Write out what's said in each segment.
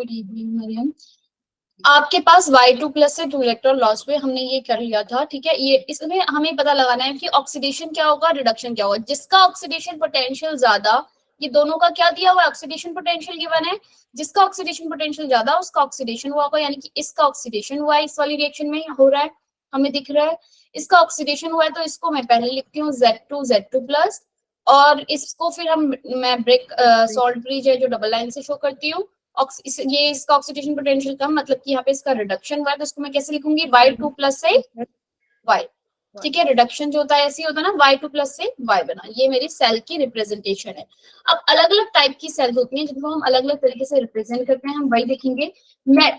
Good evening Maryam. आपके पास Y2 plus से 2 electron loss हुए, हमने ये कर लिया था, ठीक है। ये इसमें हमें पता लगाना है कि ऑक्सीडेशन क्या होगा, रिडक्शन क्या होगा। जिसका ऑक्सीडेशन पोटेंशियल ज्यादा, ये दोनों का क्या दिया हुआ है, ऑक्सीडेशन पोटेंशियल गिवन है। जिसका ऑक्सीडेशन पोटेंशियल ज्यादा उसका ऑक्सीडेशन हुआ होगा, यानी कि इसका ऑक्सीडेशन हुआ है, इस वाली रिएक्शन में हो रहा है, हमें दिख रहा है। इसका ऑक्सीडेशन हुआ है तो इसको मैं पहले लिखती हूँ Z2 प्लस, और इसको फिर मैं ब्रेक सॉल्ट ब्रिज है जो डबल लाइन से शो करती हूँ। ये इसका ऑक्सीडेशन पोटेंशियल कम, मतलब कि यहाँ पे इसका रिडक्शन हुआ है, तो इसको मैं कैसे लिखूंगी, Y2 प्लस से Y, ठीक है। रिडक्शन जो होता है ऐसे होता है ना, Y2 प्लस से Y बना। ये मेरी सेल की रिप्रेजेंटेशन है। अब अलग अलग टाइप की सेल होती हैं जिनको हम अलग अलग तरीके से रिप्रेजेंट करते हैं, हम वही देखेंगे।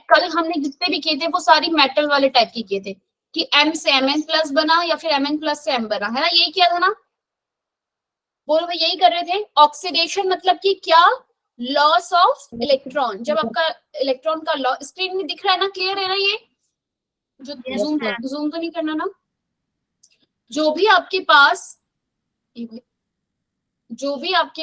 कल हमने जितने भी किए थे वो सारी मेटल वाले टाइप की किए थे, कि M से Mn प्लस बना या फिर Mn प्लस से M बना, है ना, यही किया था ना, बोलो भाई, यही कर रहे थे। ऑक्सीडेशन मतलब कि क्या, लॉस ऑफ इलेक्ट्रॉन। जब आपका इलेक्ट्रॉन का लॉस स्क्रीन में दिख रहा है ना, क्लियर है ना, ये जो जूम तो नहीं करना ना। जो भी आपके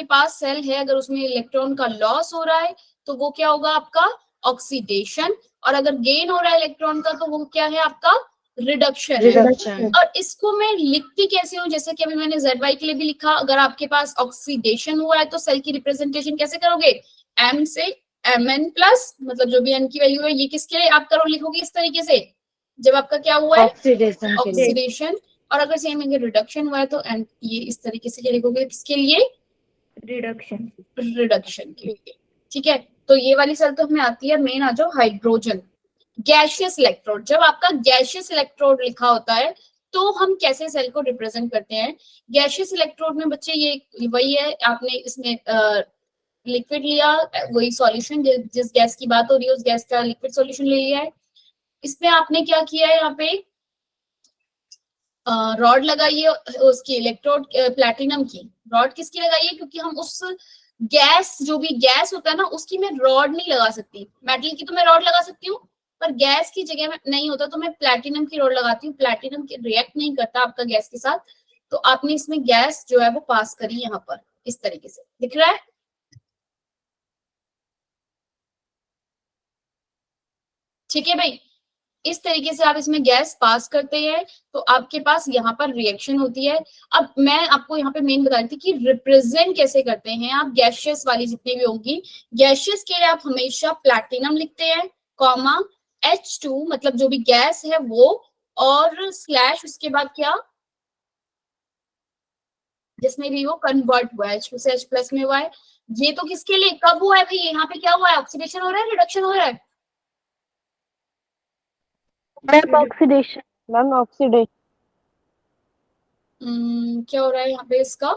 पास सेल है, अगर उसमें इलेक्ट्रॉन का लॉस हो रहा है तो वो क्या होगा, आपका ऑक्सीडेशन। और अगर गेन हो रहा है इलेक्ट्रॉन का तो वो क्या है, आपका रिडक्शन। और इसको मैं लिखती कैसे हूँ, जैसे कि अभी मैंने ZY के लिए भी लिखा। अगर आपके पास ऑक्सीडेशन हुआ है तो सेल की रिप्रेजेंटेशन कैसे करोगे, M से Mn प्लस, मतलब जो भी N की वैल्यू है, ये किसके लिए आप करो, लिखोगे इस तरीके से, जब आपका क्या हुआ है, ऑक्सीडेशन। और अगर सेम अगर रिडक्शन हुआ है तो N, ये इस तरीके से क्या लिखोगे, किसके लिए, रिडक्शन के लिए, ठीक है। तो ये वाली सेल तो हमें आती है। मेन आ जाओ हाइड्रोजन गैशियस इलेक्ट्रोड। जब आपका गैशियस इलेक्ट्रोड लिखा होता है तो हम कैसे सेल को रिप्रेजेंट करते हैं। गैशियस इलेक्ट्रोड में बच्चे ये वही है, आपने इसमें लिक्विड लिया, वही सॉल्यूशन, जिस गैस की बात हो रही है उस गैस का लिक्विड सॉल्यूशन ले लिया है। इसमें आपने क्या किया है, यहाँ पे रॉड लगाई है, उसकी इलेक्ट्रोड प्लैटिनम की रॉड किसकी लगाई है, क्योंकि हम उस गैस, जो भी गैस होता है ना, उसकी मैं रॉड नहीं लगा सकती। मेटल की तो मैं रॉड लगा सकती हूँ, पर गैस की जगह में नहीं होता तो मैं प्लैटिनम की रॉड लगाती हूँ। प्लैटिनम रिएक्ट नहीं करता आपका गैस के साथ, तो आपने इसमें गैस जो है वो पास करी यहाँ पर, इस तरीके से दिख रहा है, ठीक है भाई। इस तरीके से आप इसमें गैस पास करते हैं तो आपके पास यहाँ पर रिएक्शन होती है। अब मैं आपको यहाँ पे मेन बता रही थी कि रिप्रेजेंट कैसे करते हैं आप गैशियस वाली जितनी भी होंगी। गैशियस के लिए आप हमेशा प्लैटिनम लिखते हैं, कॉमा H2, मतलब जो भी गैस है वो, और स्लैश उसके बाद क्या, जिसमें भी वो कन्वर्ट हुआ है H2 से H प्लस में हुआ है। ये तो किसके लिए कब हुआ है भाई, यहाँ पे क्या हुआ है, ऑक्सीडेशन हो रहा है, रिडक्शन हो रहा है, ऑक्सीडेशन। क्या हो रहा है यहाँ पे, इसका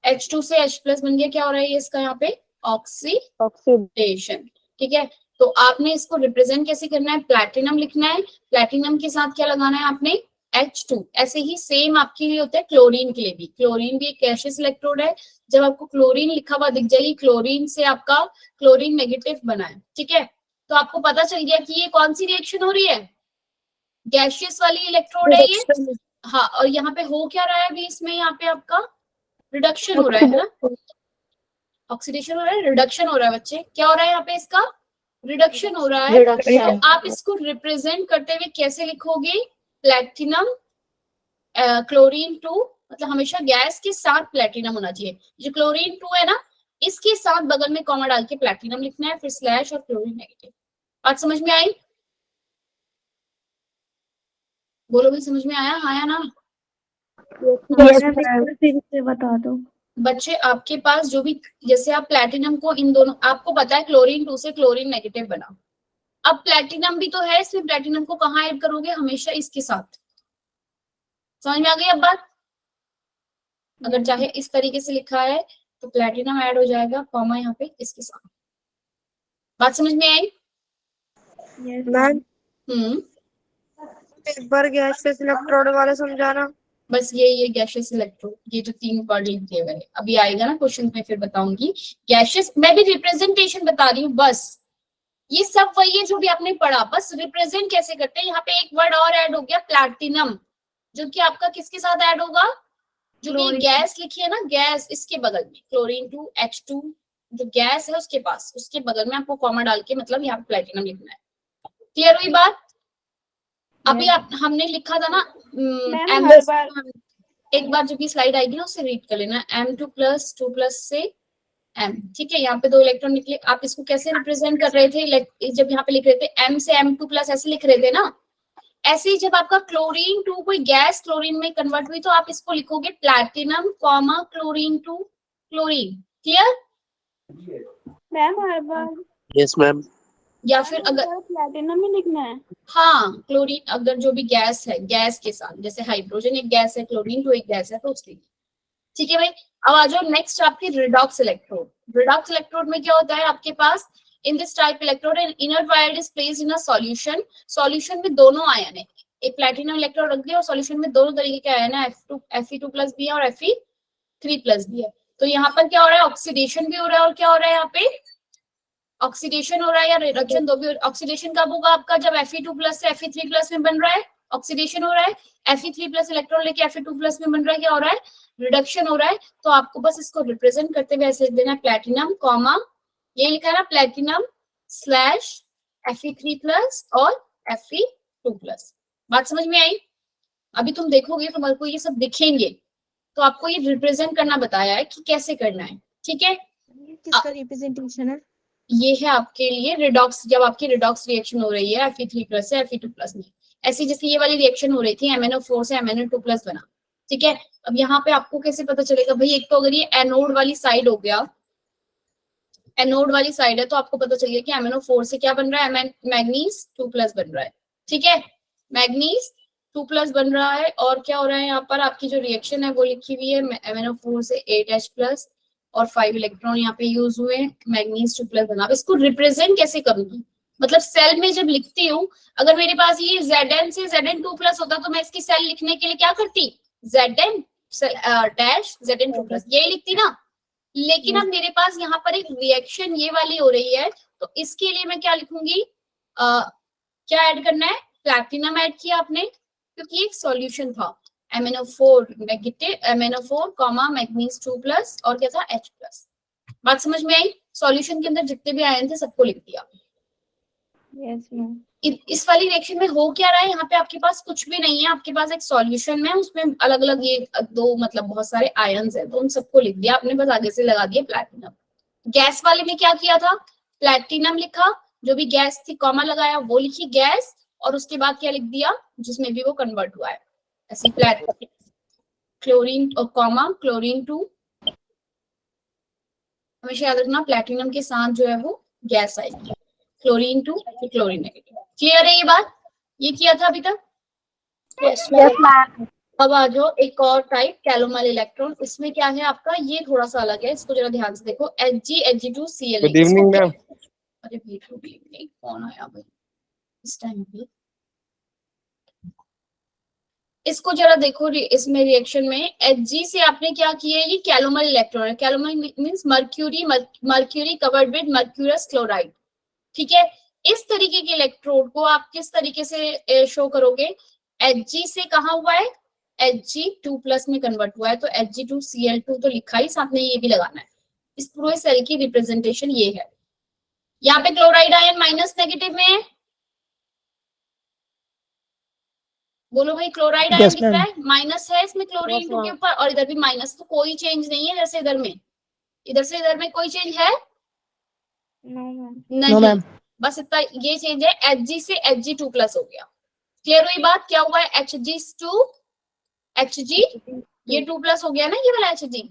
H2 से H प्लस बन गया, क्या हो रहा है ये इसका यहाँ पे, ऑक्सीडेशन, ठीक है। तो आपने इसको रिप्रेजेंट कैसे करना है, प्लैटिनम लिखना है, प्लैटिनम के साथ क्या लगाना है आपने, H2। ऐसे ही सेम आपके लिए होता है क्लोरीन के लिए भी। क्लोरीन भी एक गैशियस इलेक्ट्रोड है। जब आपको क्लोरीन लिखा हुआ दिख जाएगी, क्लोरीन से आपका क्लोरीन नेगेटिव बना है, ठीक है। तो आपको पता चल गया कि ये कौन सी रिएक्शन हो रही है, गैशियस वाली इलेक्ट्रोड है ये। हाँ, और यहाँ पे हो क्या रहा है अभी इसमें, यहाँ पे आपका रिडक्शन हो रहा है ना, ऑक्सीडेशन हो रहा है, रिडक्शन हो रहा है बच्चे, क्या हो रहा है यहाँ पे, इसका रिडक्शन हो रहा है। तो आप इसको रिप्रेजेंट करते हुए कैसे लिखोगे, प्लैटिनम क्लोरीन 2, मतलब हमेशा गैस के साथ प्लैटिनम होना चाहिए। जो क्लोरीन 2 है ना, इसके साथ बगल में कॉमा डाल के प्लैटिनम लिखना है, फिर स्लैश और क्लोरीन नेगेटिव। बात समझ में आई, बोलो भाई, समझ में आया, आया ना। बता दो बच्चे आपके पास जो भी, जैसे आप प्लैटिनम को इन दोनों, आपको पता है क्लोरीन 2 से क्लोरीन नेगेटिव बना। अब प्लैटिनम भी तो है इसमें, प्लैटिनम को कहाँ ऐड करोगे, हमेशा इसके साथ। समझ में आ गई अब बात। अगर चाहे इस तरीके से लिखा है तो प्लैटिनम ऐड हो जाएगा, कॉमा यहाँ पे इसके साथ। बात समझ में आई। एक बार गैशियस इलेक्ट्रोड वाला समझाना। बस ये गैशियस इलेक्ट्रोड, ये जो 3 वर्ड लिख दिए गए, अभी आएगा ना क्वेश्चन में, फिर बताऊंगी। गैशियस, मैं भी रिप्रेजेंटेशन बता रही हूँ बस, ये सब वही है जो भी आपने पढ़ा, बस रिप्रेजेंट कैसे करते हैं। यहाँ पे एक वर्ड और ऐड हो गया, प्लैटिनम, जो कि आपका किसके साथ ऐड होगा, जो कि गैस लिखी है ना, गैस, इसके बगल में क्लोरीन 2 H2 जो गैस है उसके पास, उसके बगल में आपको कॉमा डाल के मतलब यहाँ पे प्लेटिनम लिखना है। क्लियर हुई बात? अभी हमने लिखा था ना मैम हर बार एक बार जब ये स्लाइड आएगी ना उसे रीड कर लेना, M2+2+ से M, ठीक है। यहाँ पे 2 इलेक्ट्रॉन निकले। आप इसको कैसे रिप्रेजेंट कर रहे थे? जब यहाँ पे लिख रहे थे M से M2+ ऐसे लिख रहे थे ना, ऐसे ही जब आपका क्लोरीन 2 कोई गैस क्लोरीन में कन्वर्ट हुई तो आप इसको लिखोगे platinum comma chlorine 2 chlorine. Clear? Ma'am हर बार यस मैम। या फिर अगर प्लैटिनम ही लिखना है। हाँ, क्लोरीन अगर जो भी गैस है, गैस के साथ जैसे हाइड्रोजन एक गैस है, क्लोरीन तो एक गैस है, तो उसके, ठीक है भाई। अब आ जाओ नेक्स्ट आपकी रिडॉक्स इलेक्ट्रोड। रिडॉक्स इलेक्ट्रोड में क्या होता है आपके पास? In this type electrode an inner wire is placed in a solution. Solution में दोनों आयन है, एक प्लैटिनम इलेक्ट्रोड रख दिया और सॉल्यूशन में दोनों तरीके के आयन है, Fe2+ भी है और Fe3+ भी है। तो यहाँ पर क्या हो रहा है? ऑक्सीडेशन भी हो रहा है और क्या हो रहा है यहाँ पे? ऑक्सीडेशन हो रहा है या रिडक्शन, दो भी। ऑक्सीडेशन कब होगा आपका? जब Fe2+ से Fe3+ में बन रहा है, ऑक्सीडेशन हो रहा है। Fe3+ इलेक्ट्रॉन लेके Fe2+ में बन रहा है, क्या हो रहा है? रिडक्शन हो रहा है। तो आपको बस इसको रिप्रेजेंट करते हुए ऐसे देना, प्लैटिनम कॉमा, ये लिखा है ना, प्लैटिनम स्लैश Fe3+ और Fe2+। बात समझ में आई? अभी तुम देखोगे तुम्हारे को ये सब दिखेंगे, तो आपको ये रिप्रेजेंट करना बताया है कि कैसे करना है, ठीक है। किसका रिप्रेजेंटेशन है? ये है आपके लिए रिडॉक्स, जब आपकी रिडॉक्स रिएक्शन हो रही है Fe3+ से Fe2+ में, ऐसी जैसे ये वाली रिएक्शन हो रही थी MnO4 से MnO2+ बना, ठीक है। अब यहाँ पे आपको कैसे पता चलेगा भाई? एक तो अगर ये एनोड वाली साइड हो गया, एनोड वाली साइड है, तो आपको पता चल गया कि MnO4 से क्या बन रहा है? मैग्नीज 2+ बन रहा है, ठीक है। मैग्नीज 2+ बन रहा है और क्या हो रहा है यहाँ पर? आपकी जो रिएक्शन है वो लिखी हुई है, MnO4 से 8H+ और 5 इलेक्ट्रॉन यहाँ पे यूज हुए, मैग्नीज 2+ बना। अब इसको रिप्रेजेंट कैसे करूंगी? मतलब सेल में जब लिखती हूँ, अगर मेरे पास ये Zn से Zn2+ होता तो मैं इसकी सेल लिखने के लिए क्या करती? Zn डैश Zn2+, यही लिखती ना। लेकिन अब मेरे पास यहाँ पर एक रिएक्शन ये वाली हो रही है, तो इसके लिए मैं क्या लिखूंगी? क्या ऐड करना है? प्लैटिनम ऐड किया आपने, क्योंकि एक सॉल्यूशन था MnO4 negative, MnO4 comma manganese 2+ और क्या था? H+। बात समझ में आई? सॉल्यूशन के अंदर जितने भी आयन थे सबको लिख दिया। Yes ma'am. इस वाली रिएक्शन में हो क्या रहा है? यहाँ पे आपके पास कुछ भी नहीं है, आपके पास एक सॉल्यूशन में, उसमें अलग अलग ये दो मतलब बहुत सारे आयन्स हैं, तो उन सबको लिख दिया आपने, बस आगे से लगा दिया प्लैटिनम। गैस वाले में क्या किया था? प्लैटिनम लिखा, जो भी गैस थी कॉमा लगाया, वो लिखी गैस, और उसके बाद क्या लिख दिया? जिसमें भी वो कन्वर्ट हुआ है, ऐसे प्लैटिनम क्लोरीन और कॉमा क्लोरीन 2। हमेशा याद रखना प्लैटिनम के साथ जो है वो गैस आएगी, क्लोरीन 2 फिर क्लोरीन नेगेटिव। क्लियर है ये बात? ये किया था अभी तक? Yes ma'am. अब आ जाओ एक और टाइप, कैलोमाइल इलेक्ट्रॉन। इसमें क्या है आपका? ये थोड़ा सा अलग है, इसको जरा ध्यान से देखो, Hg गुड इवनिंग मैम। अरे वेट, कौन आया भाई इस टाइम पे? इसको जरा देखो, इसमें रिएक्शन में Hg से आपने क्या किया है? ये कैलोमाइल इलेक्ट्रॉन है। Calomel means mercury covered with mercurous chloride, ठीक है। इस तरीके के इलेक्ट्रोड को आप किस तरीके से शो करोगे? Hg से कहा हुआ है? Hg2+ में कन्वर्ट हुआ है, तो Hg2Cl2 तो लिखा ही, साथ में ये भी लगाना है। इस पूरे सेल की रिप्रेजेंटेशन ये है। यहाँ पे क्लोराइड आयन माइनस नेगेटिव में है, बोलो भाई। क्लोराइड आयन दिख रहा है, माइनस है इसमें क्लोरीन 2 के ऊपर, और इधर भी माइनस, तो कोई चेंज नहीं है इधर से इधर में, इधर से इधर में कोई चेंज है? नहीं मैम। बस इतना ये चेंज है, Hg से Hg2+ हो गया। क्लियर हुई बात? क्या हुआ है? Hg2 Hg, ये 2+ हो गया ना, ये वाला Hg,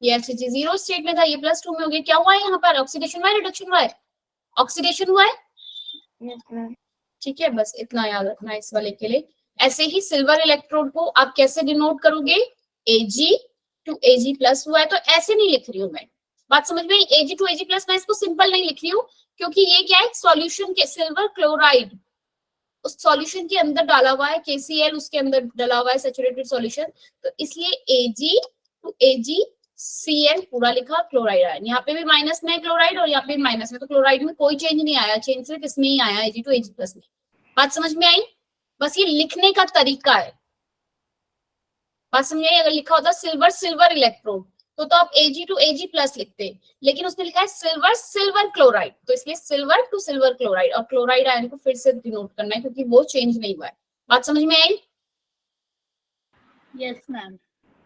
ये Hg 0 स्टेट में था, ये +2 में हो गया। क्या हुआ है यहाँ पर? ऑक्सीडेशन हुआ है, रिडक्शन हुआ है? ऑक्सीडेशन हुआ है, यस मैम। ठीक है। बस इतना याद रखना है इस वाले के लिए। ऐसे ही सिल्वर इलेक्ट्रोड को आप कैसे डिनोट करोगे? Ag to Ag+ हुआ है तो ऐसे नहीं लिख रही हूँ मैं, बात समझ में? Ag to Ag+, मैं इसको सिंपल नहीं लिख रही हूँ, क्योंकि ये क्या है? सॉल्यूशन के सिल्वर क्लोराइड उस सॉल्यूशन के अंदर डाला हुआ है, KCl उसके अंदर डाला हुआ है, सैचुरेटेड सॉल्यूशन, तो इसलिए Ag to AgCl पूरा लिखा, क्लोराइड आया। यहाँ पे भी माइनस में है क्लोराइड और यहाँ पे भी माइनस में, तो क्लोराइड में कोई चेंज नहीं आया, चेंज सिर्फ इसमें ही आया, Ag to Ag+ में। बात समझ में आई? बस ये लिखने का तरीका है, बात समझ आई? अगर लिखा होता सिल्वर इलेक्ट्रोड, तो आप Ag टू Ag प्लस लिखते, लेकिन उसने लिखा है सिल्वर सिल्वर क्लोराइड, तो इसलिए सिल्वर टू सिल्वर क्लोराइड, और क्लोराइड आयन को फिर से डिनोट करना है क्योंकि वो चेंज नहीं हुआ है। बात समझ में आई? Yes ma'am.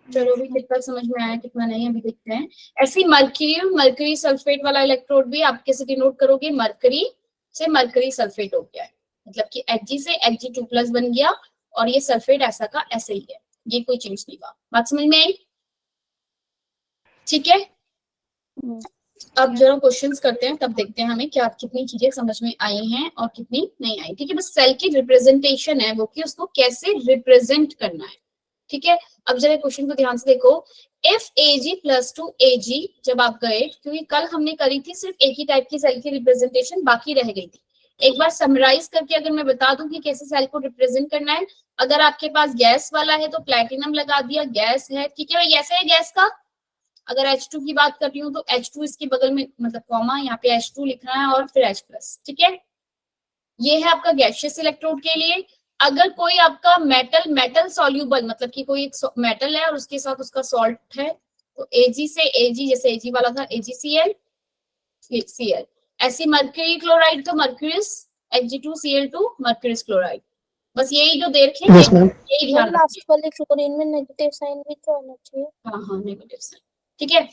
चलो भी कितना समझ में आया कितना नहीं अभी देखते हैं। ऐसी मर्क्यूरी सल्फेट वाला इलेक्ट्रोड भी आप कैसे डिनोट करोगे, मर्करी से मर्करी सल्फेट हो गया है, मतलब कि Hg से Hg2+ बन गया, और ये सल्फेट ऐसा का ऐसे ही है, ये कोई चेंज नहीं हुआ। बात समझ में आई? ठीक है, अब जरा क्वेश्चंस करते हैं, तब देखते हैं हमें क्या कितनी चीजें समझ में आई हैं और कितनी नहीं आई। ठीक है, बस सेल की रिप्रेजेंटेशन है वो कि उसको कैसे रिप्रेजेंट करना है। ठीक है, अब जरा क्वेश्चन को ध्यान से देखो। If Ag plus two Ag, जब आप गए, क्योंकि कल हमने करी थी सिर्फ एक ही टाइप की सेल की रिप्रेजेंटेशन, बाकी रह गई थी। एक बार समराइज करके अगर मैं बता दूं कि कैसे सेल को रिप्रेजेंट करना है, अगर आपके पास गैस वाला है तो प्लेटिनम लगा दिया, गैस है, ठीक है भाई, ऐसे है गैस का। अगर H2 की बात कर रही हूँ तो H2 इसके बगल में, मतलब कॉमा, यहाँ पे H2 लिखना है और फिर H+, ठीक है। ये है आपका गैसियस इलेक्ट्रोड के लिए। अगर कोई आपका मेटल सॉल्यूबल, मतलब कि कोई एक मेटल है और उसके साथ उसका सॉल्ट है, तो Ag से Ag, जैसे Ag वाला था AgCl, Cl। ऐसी मर्क्यूरी क्लोराइड तो मर्क्यूरिस, Hg2Cl2 मर्क्यूरिस क्लोराइड। बस यही जो दे रखे हैं, यही ध्यान रखिए। लास्ट वाले क्लोरीन में नेगेटिव साइन भी तो आना चाहिए। हाँ नेगेटिव साइन, ठीक है।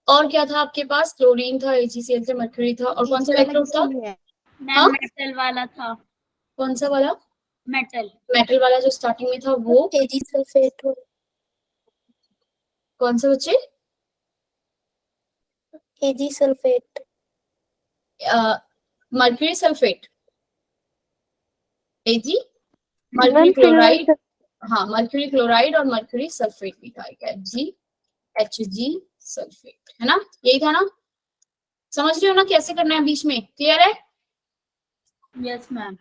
और क्या था आपके पास? क्लोरीन था, AgCl से मर्क्यूरी था, और कौन सा इलेक्ट्रोड था? मैम मेटल वाला था। कौन सा वाला? मेटल वाला जो स्टार्टिंग में था वो Ag सल्फेट। कौन सा बच्चे? Ag sulphate. Mercury sulphate, Ag, mercury chloride, हाँ मर्क्यूरी क्लोराइड और मर्क्यूरी सल्फेट भी था, Hg सल्फेट, है ना, यही था ना? समझ रहे हो ना कैसे करना है बीच में? क्लियर है? Yes ma'am.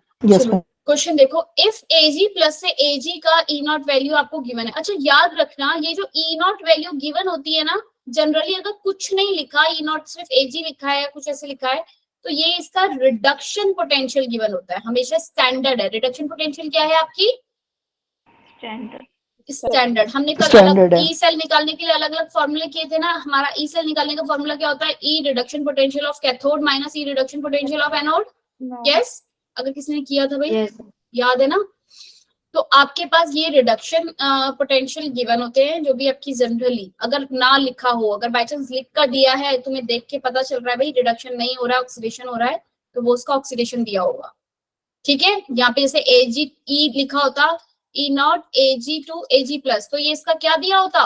क्वेश्चन देखो, इफ Ag प्लस से Ag का E0 वैल्यू आपको गिवन है। अच्छा याद रखना, ये जो E0 वैल्यू गिवन होती है ना, जनरली अगर कुछ नहीं लिखा, E0 सिर्फ Ag लिखा है, कुछ ऐसे लिखा है, तो ये इसका रिडक्शन पोटेंशियल गिवन होता है, हमेशा स्टैंडर्ड है। रिडक्शन पोटेंशियल क्या है आपकी? स्टैंडर्ड। हमने कल अलग ई सेल निकालने के लिए अलग अलग फॉर्मूले किए थे ना। हमारा ई सेल निकालने का फॉर्मूला क्या होता है? E reduction potential of cathode minus E reduction potential of anode. Yes, अगर किसी ने किया था भाई, याद है ना? तो आपके पास ये रिडक्शन पोटेंशियल गिवन होते हैं, जो भी आपकी जनरली अगर ना लिखा हो, अगर बाय चांस लिख कर दिया है, तुम्हें देख के पता चल रहा है भाई रिडक्शन नहीं हो रहा है, ऑक्सीडेशन हो रहा है, तो वो उसका ऑक्सीडेशन दिया होगा। ठीक है, यहाँ पे जैसे Ag E लिखा होता, E0 Ag2 Ag+, तो ये इसका क्या दिया होता?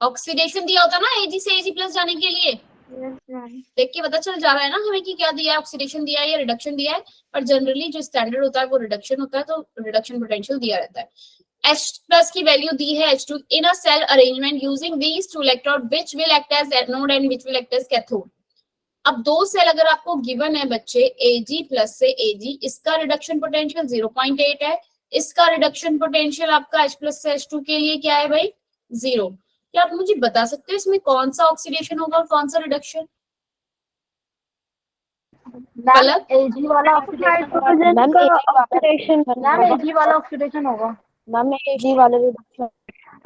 ऑक्सीडेशन दिया होता ना, Ag से Ag+ जाने के लिए। देख के पता चल जा रहा है ना हमें कि क्या दिया है, ऑक्सीडेशन दिया है या रिडक्शन दिया है। पर जनरली जो स्टैंडर्ड होता है वो रिडक्शन होता है, तो रिडक्शन पोटेंशियल दिया रहता है। H+ की वैल्यू दी है H2 in a cell arrangement using these two electrode which will act as anode and which will act as cathode। अब दो सेल अगर आपको गिवन है बच्चे, Ag+ से Ag, इसका रिडक्शन पोटेंशियल 0.8 है, इसका रिडक्शन पोटेंशियल आपका H+ से H2 के लिए क्या है भाई? 0। क्या आप मुझे बता सकते हो इसमें कौन सा ऑक्सीडेशन होगा और कौन सा रिडक्शन? पलक, Ag वाला ऑक्सीडेशन होगा। मैम Ag वाला रिडक्शन।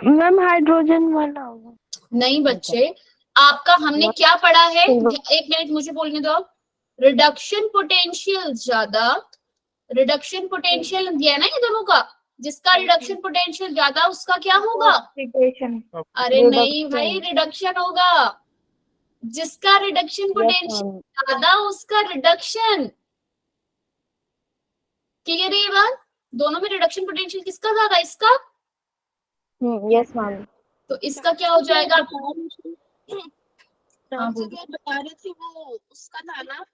मैम हाइड्रोजन वाला होगा। नहीं बच्चे, आपका हमने क्या पढ़ा है? एक मिनट मुझे बोलने दो। रिडक्शन पोटेंशियल ज्यादा, रिडक्शन पोटेंशियल दिया है ना ये दोनों का, जिसका रिडक्शन पोटेंशियल ज्यादा उसका क्या होगा? अरे नहीं भाई, रिडक्शन होगा। जिसका रिडक्शन पोटेंशियल ज्यादा उसका रिडक्शन। क्लियर है ये बात? दोनों में रिडक्शन पोटेंशियल किसका ज्यादा? इसका। Yes ma'am. तो इसका क्या हो जाएगा? बता रहे थे वो उसका था ना,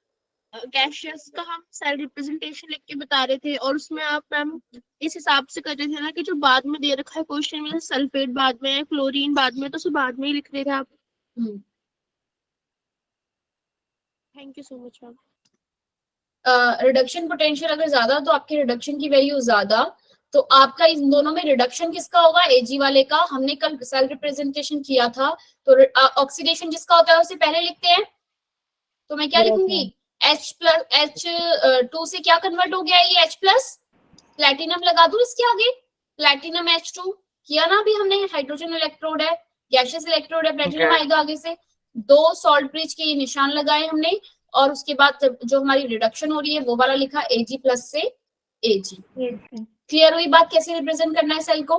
गैसियस का हम सेल रिप्रेजेंटेशन लिख के बता रहे थे, और उसमें आप मैम इस हिसाब से कर रहे थे ना कि जो बाद में दे रखा है क्वेश्चन में, सल्फेट बाद में है, क्लोरीन बाद में, तो सब बाद में ही लिख रहे थे आप। Thank you so much ma'am. Reduction potential अगर ज्यादा तो आपकी रिडक्शन की वैल्यू ज्यादा, तो आपका इन दोनों में रिडक्शन किसका होगा? Ag वाले का। हमने कल सेल रिप्रेजेंटेशन किया था, तो ऑक्सीडेशन जिसका होता है उसे पहले लिखते हैं। तो मैं क्या लिखूंगी? H2 से क्या कन्वर्ट हो गया ये H+? प्लैटिनम लगा दूं इसके आगे, प्लैटिनम H2, किया ना अभी हमने, हाइड्रोजन इलेक्ट्रोड है, गैशियस इलेक्ट्रोड है, प्लेटिनम आएगा आगे से, 2 सॉल्ट ब्रिज के निशान लगाए हमने, और उसके बाद जो हमारी रिडक्शन हो रही है वो वाला लिखा Ag प्लस से Ag। क्लियर हुई बात कैसे रिप्रेजेंट करना है सेल को?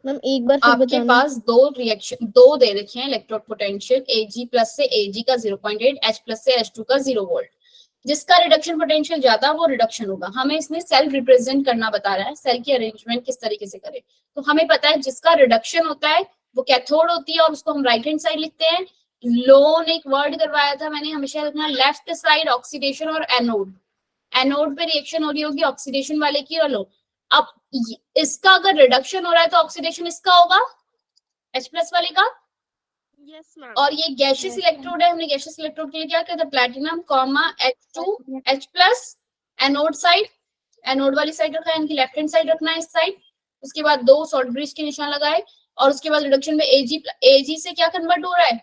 मैम एक बार फिर आपके बताना। पास 2 रिएक्शन, 2 दे रखे हैं इलेक्ट्रोड पोटेंशियल, Ag प्लस से Ag का 0.8, H प्लस से H2 का 0 वोल्ट। जिसका रिडक्शन पोटेंशियल ज्यादा वो रिडक्शन होगा। हमें इसमें सेल रिप्रेजेंट करना बता रहा है, सेल की अरेंजमेंट किस तरीके से करें। तो हमें पता है जिसका रिडक्शन होता है वो कैथोड होती है, और उसको हम राइट हैंड साइड लिखते हैं। लोन एक वर्ड करवाया था मैंने, हमेशा लिखना लेफ्ट साइड ऑक्सीडेशन और एनोड। एनोड पे रिएक्शन हो रही होगी ऑक्सीडेशन वाले की, और लो अब इसका अगर रिडक्शन हो रहा है तो ऑक्सीडेशन इसका होगा, H प्लस वाले का। Yes ma'am. और ये गैशियस इलेक्ट्रोड है, हमने गैशियस इलेक्ट्रोड के लिए क्या किया था, platinum comma H2 H plus anode side, anode वाली साइड रखा है, इनकी लेफ्ट हैंड साइड रखना है इस साइड। उसके बाद 2 सॉल्ट ब्रिज के निशान लगाए, और उसके बाद रिडक्शन में Ag से क्या कन्वर्ट हो रहा है,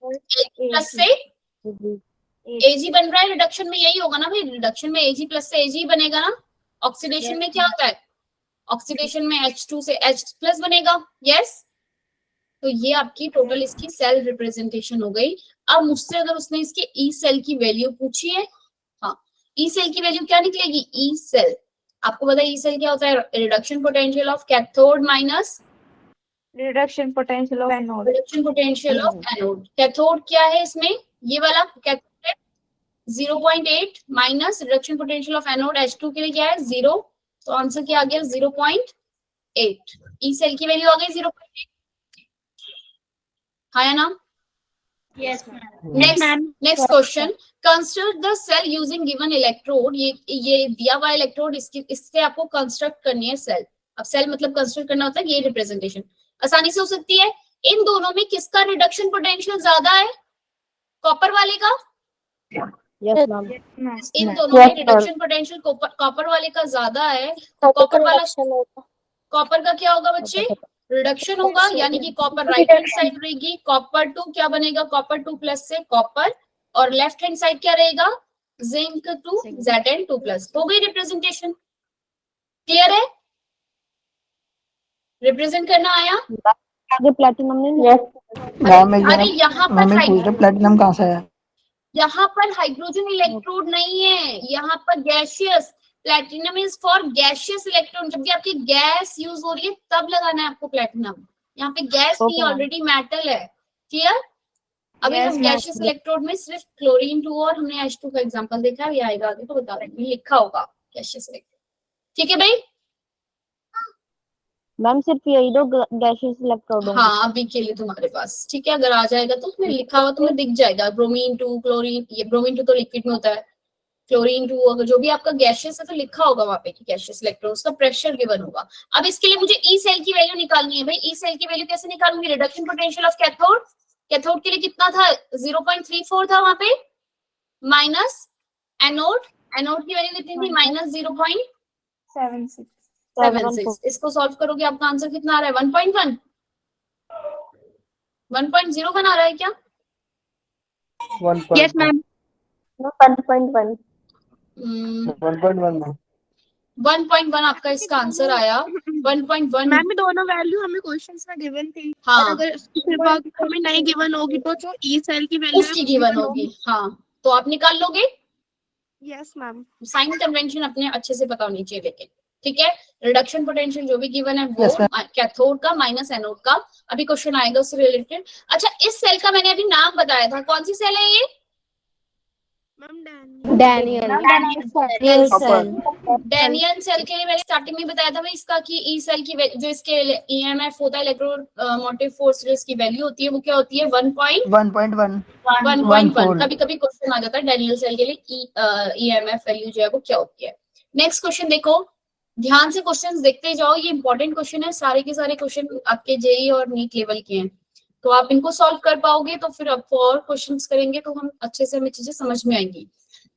प्लस से Ag बन रहा है। रिडक्शन में यही होगा ना भाई, रिडक्शन में Ag प्लस से Ag बनेगा ना। ऑक्सीडेशन में क्या होता है, ऑक्सीडेशन में H2 से H प्लस बनेगा। यस, तो ये आपकी टोटल इसकी सेल रिप्रेजेंटेशन हो गई। अब मुझसे अगर उसने इसके ई सेल की वैल्यू पूछी है, हाँ ई सेल की वैल्यू क्या निकलेगी, ई सेल आपको पता है ई सेल क्या होता है, reduction potential of cathode minus reduction potential of anode. Reduction potential of anode. Cathode क्या है इसमें, ये वाला कैथोड है 0.8 minus reduction potential of anode H2 के लिए क्या है 0, तो आंसर क्या आ गया 0.8। ई सेल की वैल्यू आ गई 0.8, हाँ या ना। Yes next question, construct the cell using given electrode. ये दिया हुआ इलेक्ट्रोड, इससे आपको कंस्ट्रक्ट करनी है सेल। अब सेल मतलब कंस्ट्रक्ट करना होता है, ये रिप्रेजेंटेशन आसानी से हो सकती है। इन दोनों में किसका रिडक्शन पोटेंशियल ज्यादा है, कॉपर वाले का। Yes ma'am. इन दोनों में रिडक्शन पोटेंशियल कॉपर वाले का ज्यादा है, तो कॉपर वाला, कॉपर का क्या होगा बच्चे, रिडक्शन होगा, यानी कि कॉपर राइट हैंड साइड रहेगी। कॉपर 2 क्या बनेगा, कॉपर 2 प्लस से कॉपर, और लेफ्ट हैंड साइड क्या रहेगा, जिंक 2 Zn2 प्लस। हो गई रिप्रेजेंटेशन, क्लियर है, रिप्रेजेंट करना आया। आगे प्लैटिनम नहीं। अरे यहाँ पर प्लेटिनम कहाँ से है? यहाँ पर हाइड्रोजन इलेक्ट्रोड नहीं है, यहाँ पर gaseous. Platinum is for gaseous electron, जब भी आपकी गैस यूज हो रही है तब लगाना है आपको प्लैटिनम। यहाँ पे गैस नहीं, ऑलरेडी मेटल है। क्लियर, अभी हम गैशियस इलेक्ट्रोड में सिर्फ क्लोरीन 2 और हमने H2 का एग्जांपल देखा है, ये आएगा आगे तो बता रहे हैं, लिखा होगा गैशियस इलेक्ट्रोड। ठीक है भाई, मैम सिर्फ यही दो गैशियस इलेक्ट्रोड होंगे। हाँ अभी के लिए तुम्हारे पास, ठीक है। अगर आ जाएगा तो उसमें लिखा हुआ तुम्हें दिख जाएगा, ब्रोमीन 2 क्लोरीन, ये ब्रोमीन 2 तो लिक्विड में होता है, क्लोरीन 2 अगर जो भी आपका गैशियस है तो लिखा होगा वहां पे कि गैशियस इलेक्ट्रॉन, उसका प्रेशर गिवन होगा। अब इसके लिए मुझे ई सेल की वैल्यू निकालनी है भाई। ई सेल की वैल्यू कैसे निकालूंगी, reduction potential of cathode, cathode के लिए कितना था 0.34 था वहां पे, माइनस एनोड, एनोड की वैल्यू कितनी थी माइनस 0.76। इसको सॉल्व करोगे आपका आंसर कितना आ रहा है 1.1, 1.01 आ रहा है क्या। Yes ma'am. 1.1 1.1 आपका इसका आंसर आया 1.1। मैम दोनों वैल्यू हमें क्वेश्चंस में गिवन थी, हाँ, और अगर उसके बाद हमें नहीं गिवन होगी तो जो ई सेल की वैल्यू उसकी गिवन होगी, हाँ तो आप निकाल लोगे। Yes ma'am. साइन कन्वेंशन अपने अच्छे से पता होनी चाहिए लेकिन, ठीक है। रिडक्शन पोटेंशियल जो भी गिवन है वो कैथोड का माइनस एनोड का, अभी क्वेश्चन आएगा उससे रिलेटेड। अच्छा इस सेल का मैंने अभी नाम बताया था, कौन सी सेल है ये, मैम डैनियल डैनियल सेल के लिए मैंने स्टार्टिंग में बताया था भाई इसका कि ई सेल की जो इसके ईएमएफ होता है इलेक्ट्रो मोटिव फोर्स, जो इसकी वैल्यू होती है वो क्या होती है 1.1। कभी कभी क्वेश्चन आ जाता है डैनियल सेल के लिए ईएमएफ वैल्यू जो है वो क्या होती है। नेक्स्ट क्वेश्चन देखो, ध्यान से क्वेश्चंस देखते जाओ, ये इंपॉर्टेंट क्वेश्चन है, सारे के सारे क्वेश्चन आपके जेई और नीट लेवल के हैं, तो आप इनको सॉल्व कर पाओगे तो फिर अब और क्वेश्चंस करेंगे तो हम अच्छे से हमें चीजें समझ में आएंगी।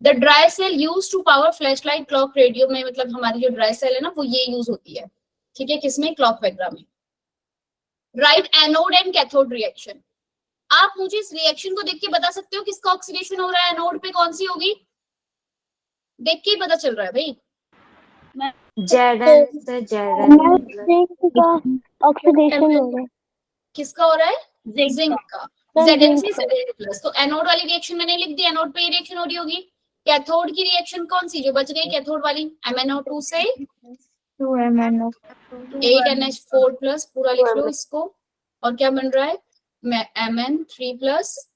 The dry cell use to power flashlight clock radio में, मतलब हमारी जो ड्राई सेल है ना वो ये यूज होती है, ठीक है, किसमें, क्लॉक वगैरह में। Right anode and cathode reaction, आप मुझे इस रिएक्शन को देख के बता सकते हो किसका ऑक्सीडेशन हो रहा है, एनोड पे कौन सी होगी, देख के ही पता चल रहा है भाई। Zn से Zn plus जिंक का ऑक्सीडेशन हो रहा है। किसका हो रहा है? जिंक का। Zn से जिंक का। Zn plus. तो एनोड वाली रिएक्शन मैंने लिख दी, एनोड पे ये रिएक्शन हो रही होगी। कैथोड की रिएक्शन कौन सी जो बच गई कैथोड वाली? MnO2 से 2MnO 8NH4 प्लस, पूरा लिख लो इसको। और क्या बन रहा है? Mn3 प्लस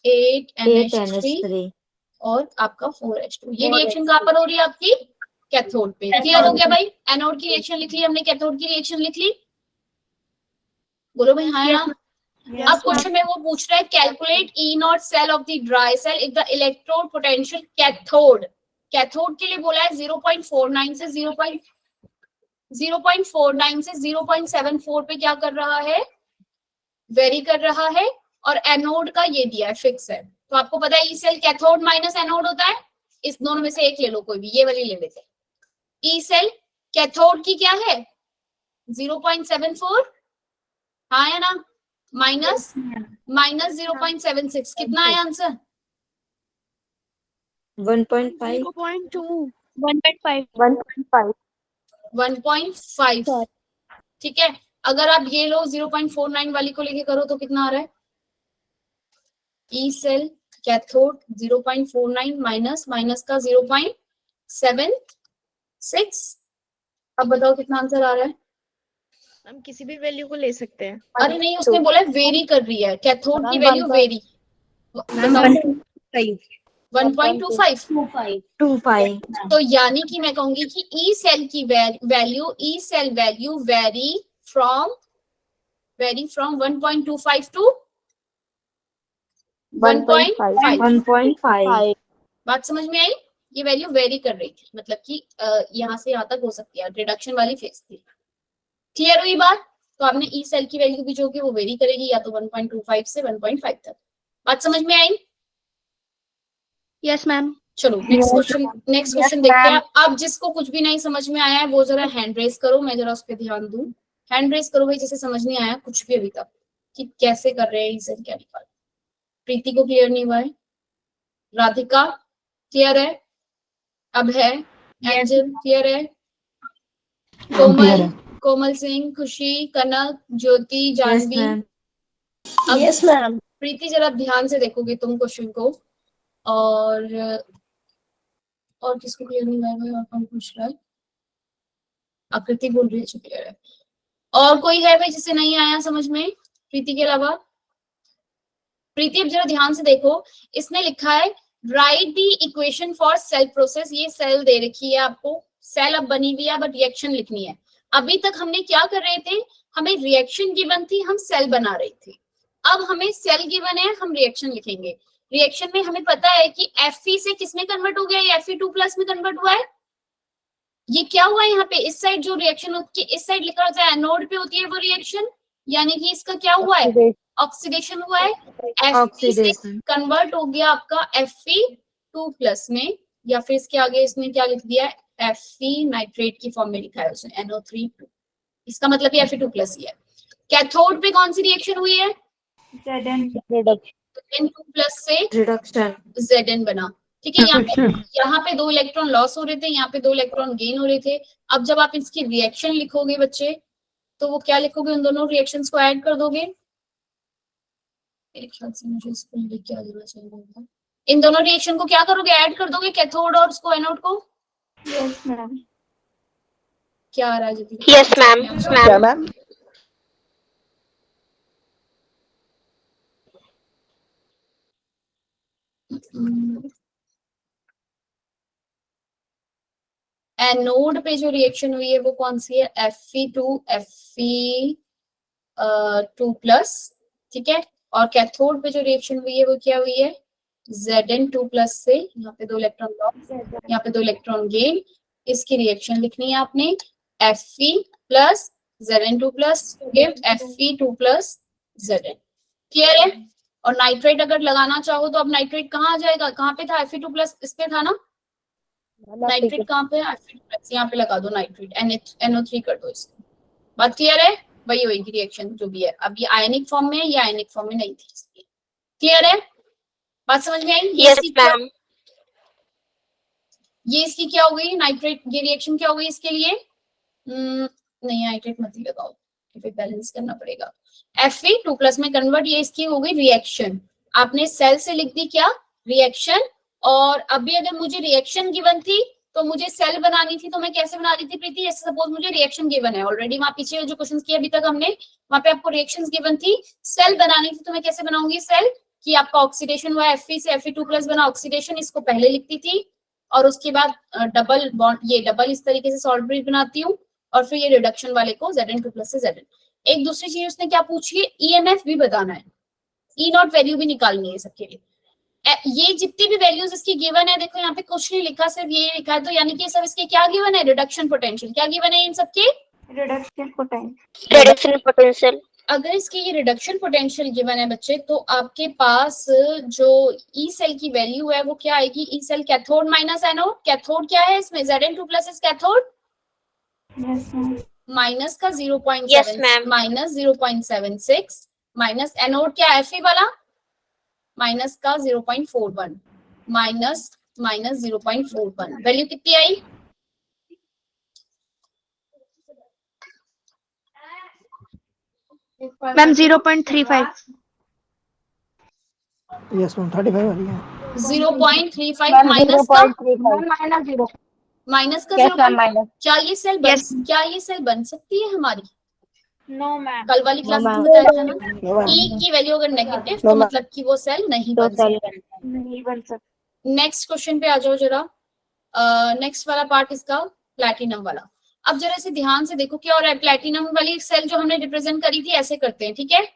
8NH3 8NH3 और आपका 4H2। ये रिएक्शन कहाँ पर हो रही है आपकी? कैथोड पे। क्लियर हो गया भाई? एनोड की रिएक्शन लिख ली हमने, कैथोड की रिएक्शन लिख ली। बोलो भाई हाँ या ना। अब क्वेश्चन में वो पूछ रहा है calculate E not cell of the dry cell if the electrode potential cathode. Cathode के लिए बोला है 0.49 से 0.49 से 0.74 पे क्या कर रहा है? वेरी कर रहा है। और एनोड का ये दिया है, फिक्स है। तो आपको पता है E cell cathode minus anode होता है। इस दोनों में से एक ले लो, कोई भी, ये वाली ले लेते हैं। ई सेल कैथोड की क्या है? 0.74, हाँ या ना? माइनस 0.76, कितना है आंसर? 1.5 0.2 1.5 1.5। ठीक है, अगर आप ये लो 0.49 वाली को लेके करो तो कितना आ रहा है? ई सेल कैथोड 0.49 माइनस का 0.76। अब बताओ कितना आंसर आ रहा है? हम किसी भी वैल्यू को ले सकते हैं। अरे नहीं, उसने बोला है वेरी कर रही है, कैथोड की वैल्यू वेरी। 1.25। 25 तो यानी कि मैं कहूंगी कि ई सेल की वैल्यू वेरी फ्रॉम 1.25 टू 1.5। 1.5 बात समझ में आई? ये वैल्यू वेरी कर रही थी, मतलब कि यहाँ से यहाँ तक हो सकती है, रिडक्शन वाली फेज थी। क्लियर हुई बात? तो आपने ई सेल की वैल्यू भी जो कि वो वेरी करेगी, या तो 1.25 से 1.5 तक। बात समझ में आई? Yes ma'am. चलो नेक्स्ट क्वेश्चन देखते हैं। अब जिसको कुछ भी नहीं समझ में आया है वो जरा हैंड रेस करो, मैं जरा उस पर ध्यान दूं। हैंड रेस करो भाई, जिसे समझ नहीं आया कुछ भी अभी तक कि कैसे कर रहे हैं ई सेल क्या निकाल। प्रीति को क्लियर नहीं हुआ है? राधिका क्लियर है? अब है एंजल क्लियर है? कोमल सिंह, खुशी, कनक, ज्योति, Yes जानवी। ma'am अब यस मैम। प्रीति जरा ध्यान से देखोगे तुम क्वेश्चन को। और किसको क्लियर नहीं हुआ है? और कौन पूछ रहा है? आकृति बोल रही है क्लियर है। और कोई है भाई जिसे नहीं आया समझ में प्रीति के अलावा? प्रीति अब जरा ध्यान से देखो, इसने लिखा है right the equation for sale process. ये सेल दे रखी है आपको, सेल अब बनी हुई है, बट रिएक्शन लिखनी है। अभी तक हमने क्या कर रहे थे? हमें रिएक्शन गिवन थी, हम सेल बना रहे थे। अब हमें सेल गिवन है, हम रिएक्शन लिखेंगे। रिएक्शन में हमें पता है कि Fe से किसमें कन्वर्ट हो गया? ये Fe2+ में कन्वर्ट हुआ है। ये क्या हुआ है यहाँ पे? इस साइड जो रिएक्शन होती है, इस साइड लिखा होता है एनोड पे होती है वो रिएक्शन, यानी कि इसका क्या हुआ है? ऑक्सीडेशन हुआ है। Fe से oxidation कन्वर्ट हो गया आपका Fe2+ में, या फिर इसके आगे इसने क्या लिख दिया है? Fe नाइट्रेट की फॉर्म में लिखा है उसने NO3। इसका मतलब ये Fe2+ ही है। कैथोड पे कौन सी रिएक्शन हुई है? N2+ से reduction Zn बना। ठीक है, यहाँ पे 2 इलेक्ट्रॉन लॉस हो रहे थे, यहाँ पे 2 इलेक्ट्रॉन गेन हो रहे थे। अब जब आप इसकी रिएक्शन लिखोगे बच्चे, तो वो क्या लिखोगे? उन दोनों रिएक्शंस को ऐड कर दोगे। मेरे ख्याल से मुझे इसको लिख के आ जाना चाहिए। इन दोनों रिएक्शन को क्या करोगे? ऐड कर दोगे, कैथोड और उसको एनोड को। Yes ma'am. क्या आ रहा है? Yes ma'am. एनोड पे जो रिएक्शन हुई है वो कौन सी है? Fe2+, ठीक है। और कैथोड पे जो रिएक्शन हुई है वो क्या हुई है? Zn2+ से, यहाँ पे 2 इलेक्ट्रॉन लॉस, यहाँ पे 2 इलेक्ट्रॉन गेन। इसकी रिएक्शन लिखनी है आपने Fe+ Zn2+ give Fe2+ Zn। Clear है? और नाइट्रेट अगर लगाना चाहो तो अब नाइट्रेट कहाँ आ जाएगा? कहाँ पे था? Fe2+ इस पे था ना। नाइट्रेट कहाँ पे है? Fe2+, यहाँ पे लगा दो नाइट्रेट, NO3 कर दो इसको। बात क्लियर है? वही होगी रिएक्शन जो भी है। अब ये आयनिक फॉर्म में है, ये आयनिक फॉर्म में नहीं थी इसलिए। क्लियर है? बात समझ में आई? Yes ma'am. ये इसकी क्या हो गई नाइट्रेट, ये रिएक्शन क्या हो गई इसके लिए, नहीं नाइट्रेट मत ही लगाओ, फिर बैलेंस करना पड़ेगा। Fe2+ में कन्वर्ट, ये इसकी हो गई रिएक्शन। आपने सेल से लिख दी क्या, रिएक्शन। और अभी अगर मुझे रिएक्शन गिवन थी तो मुझे सेल बनानी थी, तो मैं कैसे बना रही थी प्रीति, जैसे सपोज मुझे रिएक्शन गिवन है ऑलरेडी, वहां पीछे जो क्वेश्चंस किए अभी तक हमने, वहां पे आपको रिएक्शंस गिवन थी, सेल बनानी थी, तो मैं कैसे बनाऊंगी सेल, कि आपका ऑक्सीडेशन हुआ Fe से Fe2+ बना ऑक्सीडेशन, इसको पहले लिखती थी, और उसके बाद डबल बॉन्ड, ये डबल इस तरीके से सॉल्ट ब्रिज बनाती हूँ, और फिर ये रिडक्शन वाले को Zn2+ से Zn। एक दूसरी चीज उसने क्या पूछी है, EMF भी बताना है, E0 वैल्यू भी निकालनी है सबके लिए। ये जितनी भी वैल्यूज इसकी गिवन है, देखो यहाँ पे कुछ नहीं लिखा, सिर्फ ये लिखा है, तो यानी कि सब इसके क्या गिवन है, रिडक्शन पोटेंशियल, क्या गिवन है इन सबके, रिडक्शन पोटेंशियल। अगर इसकी ये रिडक्शन पोटेंशियल गिवन है बच्चे, तो आपके पास जो ई सेल की वैल्यू है वो क्या आएगी, E cell cathode minus anode, cathode क्या है इसमें Zn2+ इज कैथोड, माइनस का 0.7 माइनस 0.76 माइनस एनोड क्या Fe वाला माइनस का 0.41 माइनस माइनस 0.41, वैल्यू कितनी आई, मैम 0.35। यस मैम 35 वाली है। 0.35 माइनस का -0। माइनस का Yes, 0. ma'am, minus. क्या ये सेल बन, Yes. क्या ये सेल बन सकती है हमारी, नो मैम। कल वाली क्लास में ma'am. बताया था ना, No, ma'am. ई की वैल्यू अगर नेगेटिव No, तो ma'am. मतलब कि वो सेल नहीं बन सकती। नहीं बन सकता। नेक्स्ट क्वेश्चन पे आ जाओ जरा, नेक्स्ट वाला पार्ट इसका प्लैटिनम वाला। अब जरा इसे ध्यान से देखो क्या हो रहा है, प्लैटिनम वाली सेल जो हमने रिप्रेजेंट करी थी ऐसे करते हैं, ठीक है,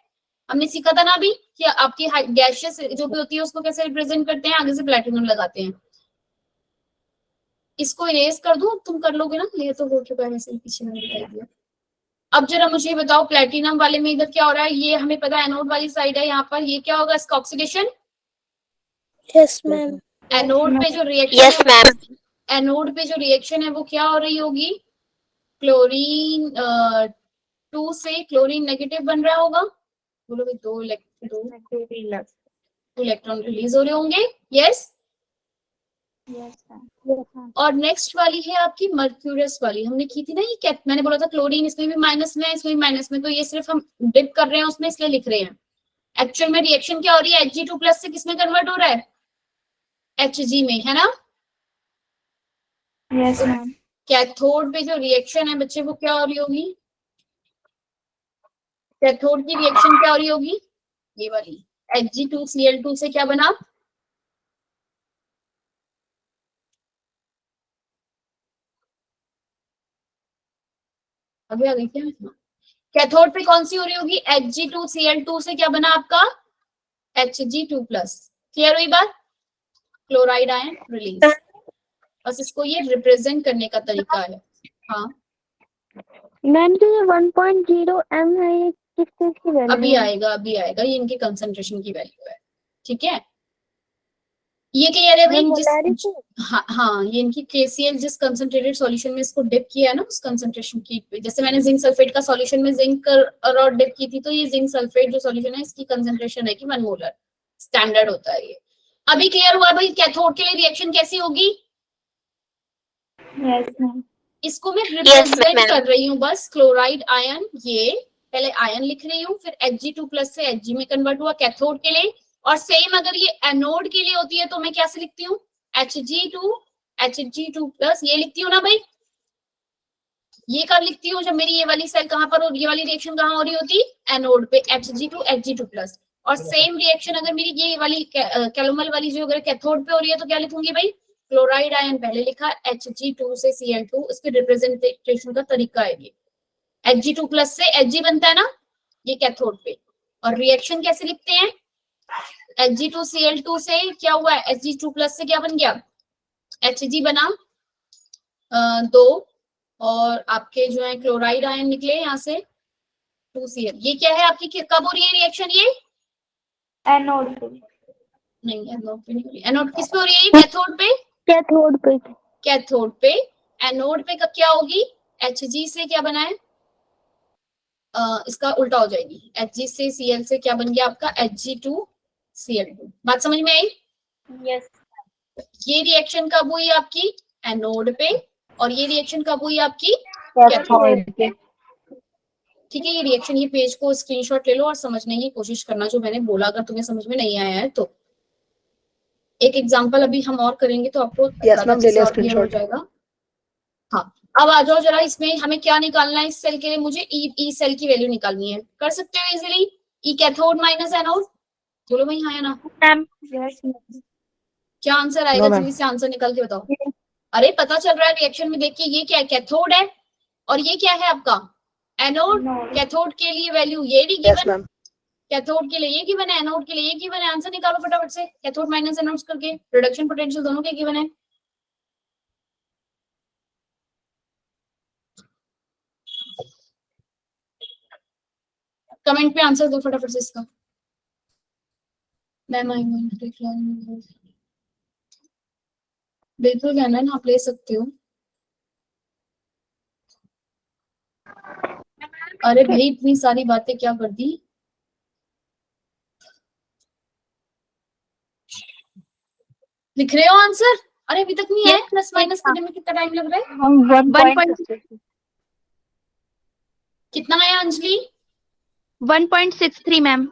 हमने सीखा था ना अभी कि आपकी गैशियस जो भी होती है उसको कैसे रिप्रेजेंट करते हैं, आगे से प्लैटिनम लगाते हैं। इसको इरेज कर दूं, तुम कर लोगे ना, ये तो हो चुका है वैसे ही, पीछे मैंने बताई दिया। अब जरा मुझे बताओ प्लैटिनम वाले में इधर क्या हो रहा है, ये हमें पता है एनोड वाली साइड है, यहाँ पर ये क्या होगा इसका ऑक्सीडेशन, यस मैम। एनोड पे जो रिएक्शन है, एनोड पे जो रिएक्शन है वो क्या हो रही होगी, क्लोरीन 2 से क्लोरीन नेगेटिव बन रहा होगा, बोलो भाई, दो इलेक्ट्रॉन रिलीज हो रहे होंगे, यस। और नेक्स्ट वाली है आपकी मर्क्यूरस वाली, हमने की थी ना ये, मैंने बोला था क्लोरीन इसमें भी माइनस में, इसमें भी माइनस में, तो ये सिर्फ हम डिप कर रहे हैं उसमें इसलिए लिख रहे हैं। एक्चुअल में रिएक्शन क्या हो रही है, Hg2+ से किसमें कन्वर्ट हो रहा है, Hg में, है ना। Yes ma'am. कैथोड पे जो रिएक्शन है बच्चे वो क्या हो रही होगी, कैथोड की रिएक्शन क्या हो रही होगी, ये वाली Hg2Cl2 से क्या बना, अभी आ गई क्या, कैथोड पे कौन सी हो रही होगी, Hg2Cl2 से क्या बना आपका Hg2+, क्लियर हुई बात, क्लोराइड आयन रिलीज, बस इसको ये रिप्रेजेंट करने का तरीका है। हाँ मैम जो ये 1.0 m है ये किस चीज की वैल्यू अभी आएगा, अभी आएगा, ये इनके कंसंट्रेशन की वैल्यू है, ठीक है। ये क्लियर है भाई, हाँ हाँ, ये इनकी KCl जिस कंसंट्रेटेड सॉल्यूशन में इसको डिप किया है ना, उस कंसंट्रेशन की, जैसे मैंने जिंक सल्फेट का सॉल्यूशन में जिंक और डिप की थी, तो ये जिंक सल्फेट जो सॉल्यूशन है इसकी कंसंट्रेशन है कि 1 मोलर स्टैंडर्ड होता है ये। अभी क्लियर हुआ भाई कैथोड के लिए रिएक्शन कैसी होगी, यस मैम। इसको मैं रिप्रेजेंट कर रही हूँ बस, क्लोराइड आयन, ये पहले आयन लिख रही हूँ, फिर Hg2+ से Hg में कन्वर्ट हुआ कैथोड के लिए, और सेम अगर ये एनोड के लिए होती है तो मैं क्या से लिखती हूँ, Hg2+, ये लिखती हूँ ना भाई, ये कब लिखती हूँ, जब मेरी ये वाली सेल कहाँ पर, और ये वाली रिएक्शन कहाँ हो रही होती, एनोड पे, Hg2 और सेम रिएक्शन अगर मेरी ये वाली कैलोमल वाली जो अगर कैथोड पे हो रही है तो क्या लिखूंगी भाई, क्लोराइड आयन पहले लिखा, Hg2 से Cl2, इसके रिप्रेजेंटेशन का तरीका है ये, Hg2+ से Hg बनता है ना ये कैथोड पे, और रिएक्शन कैसे लिखते हैं, Hg2Cl2 से क्या हुआ है, Hg2+ से क्या बन गया, Hg बना 2, और आपके जो है क्लोराइड आयन निकले यहाँ से 2Cl, ये क्या है आपकी, कब हो रही है रिएक्शन, ये एनोड पे नहीं, एनोड पे नहीं हो रही, एनोड किस पे हो रही है, कैथोड पे, कैथोड पे कैथोड पे, एनोड पे कब क्या होगी, Hg से क्या बना है, इसका उल्टा हो जाएगी, Hg से Cl से क्या बन गया आपका Hg2Cl2, बात समझ में आई, यस। ये रिएक्शन कब हुई आपकी, एनोड पे, और ये रिएक्शन कब हुई आपकी? कैथोड पे। ठीक है, ये रिएक्शन, ये पेज को स्क्रीनशॉट ले लो और समझने की कोशिश करना जो मैंने बोला, अगर तुम्हें समझ में नहीं आया है तो। एक एग्जांपल अभी हम और करेंगे तो आपको यस ज्यादा मैम, अच्छे ले से लिया और क्लियर हो स्क्रीनशॉट। जाएगा। हाँ, अब आ जाओ जरा, इसमें हमें क्या निकालना है? इस सेल के लिए मुझे ई सेल की वैल्यू निकालनी है। कर सकते हो easily? E cathode minus anode, बोलो भाई हाँ या ना। मैम क्या आंसर आएगा? No ma'am. जल्दी से आंसर निकाल के बताओ। अरे पता चल रहा है रिएक्शन में, देखिए ये क्या है? कैथोड है, और ये क्या है आपका? एनोड। कैथोड के लिए वैल्यू ये भी यस गिवन, मैम। कैथोड के लिए ये गिवन है, एनोड के लिए ये गिवन है। आंसर निकालो फटाफट से, कैथोड माइनस एनोड करके। रिडक्शन पोटेंशियल दोनों के गिवन है। कमेंट पे आंसर दो फटाफट से इसका। Ma'am I going to take long, बिल्कुल कहना है ना, आप ले सकते हो। अरे भाई इतनी सारी बातें क्या कर दी। लिख रहे हो आंसर? अरे अभी तक नहीं आया, प्लस माइनस करने में कितना टाइम लग रहा है? हम 1.63 कितना आया अंजलि? 1.63 मैम।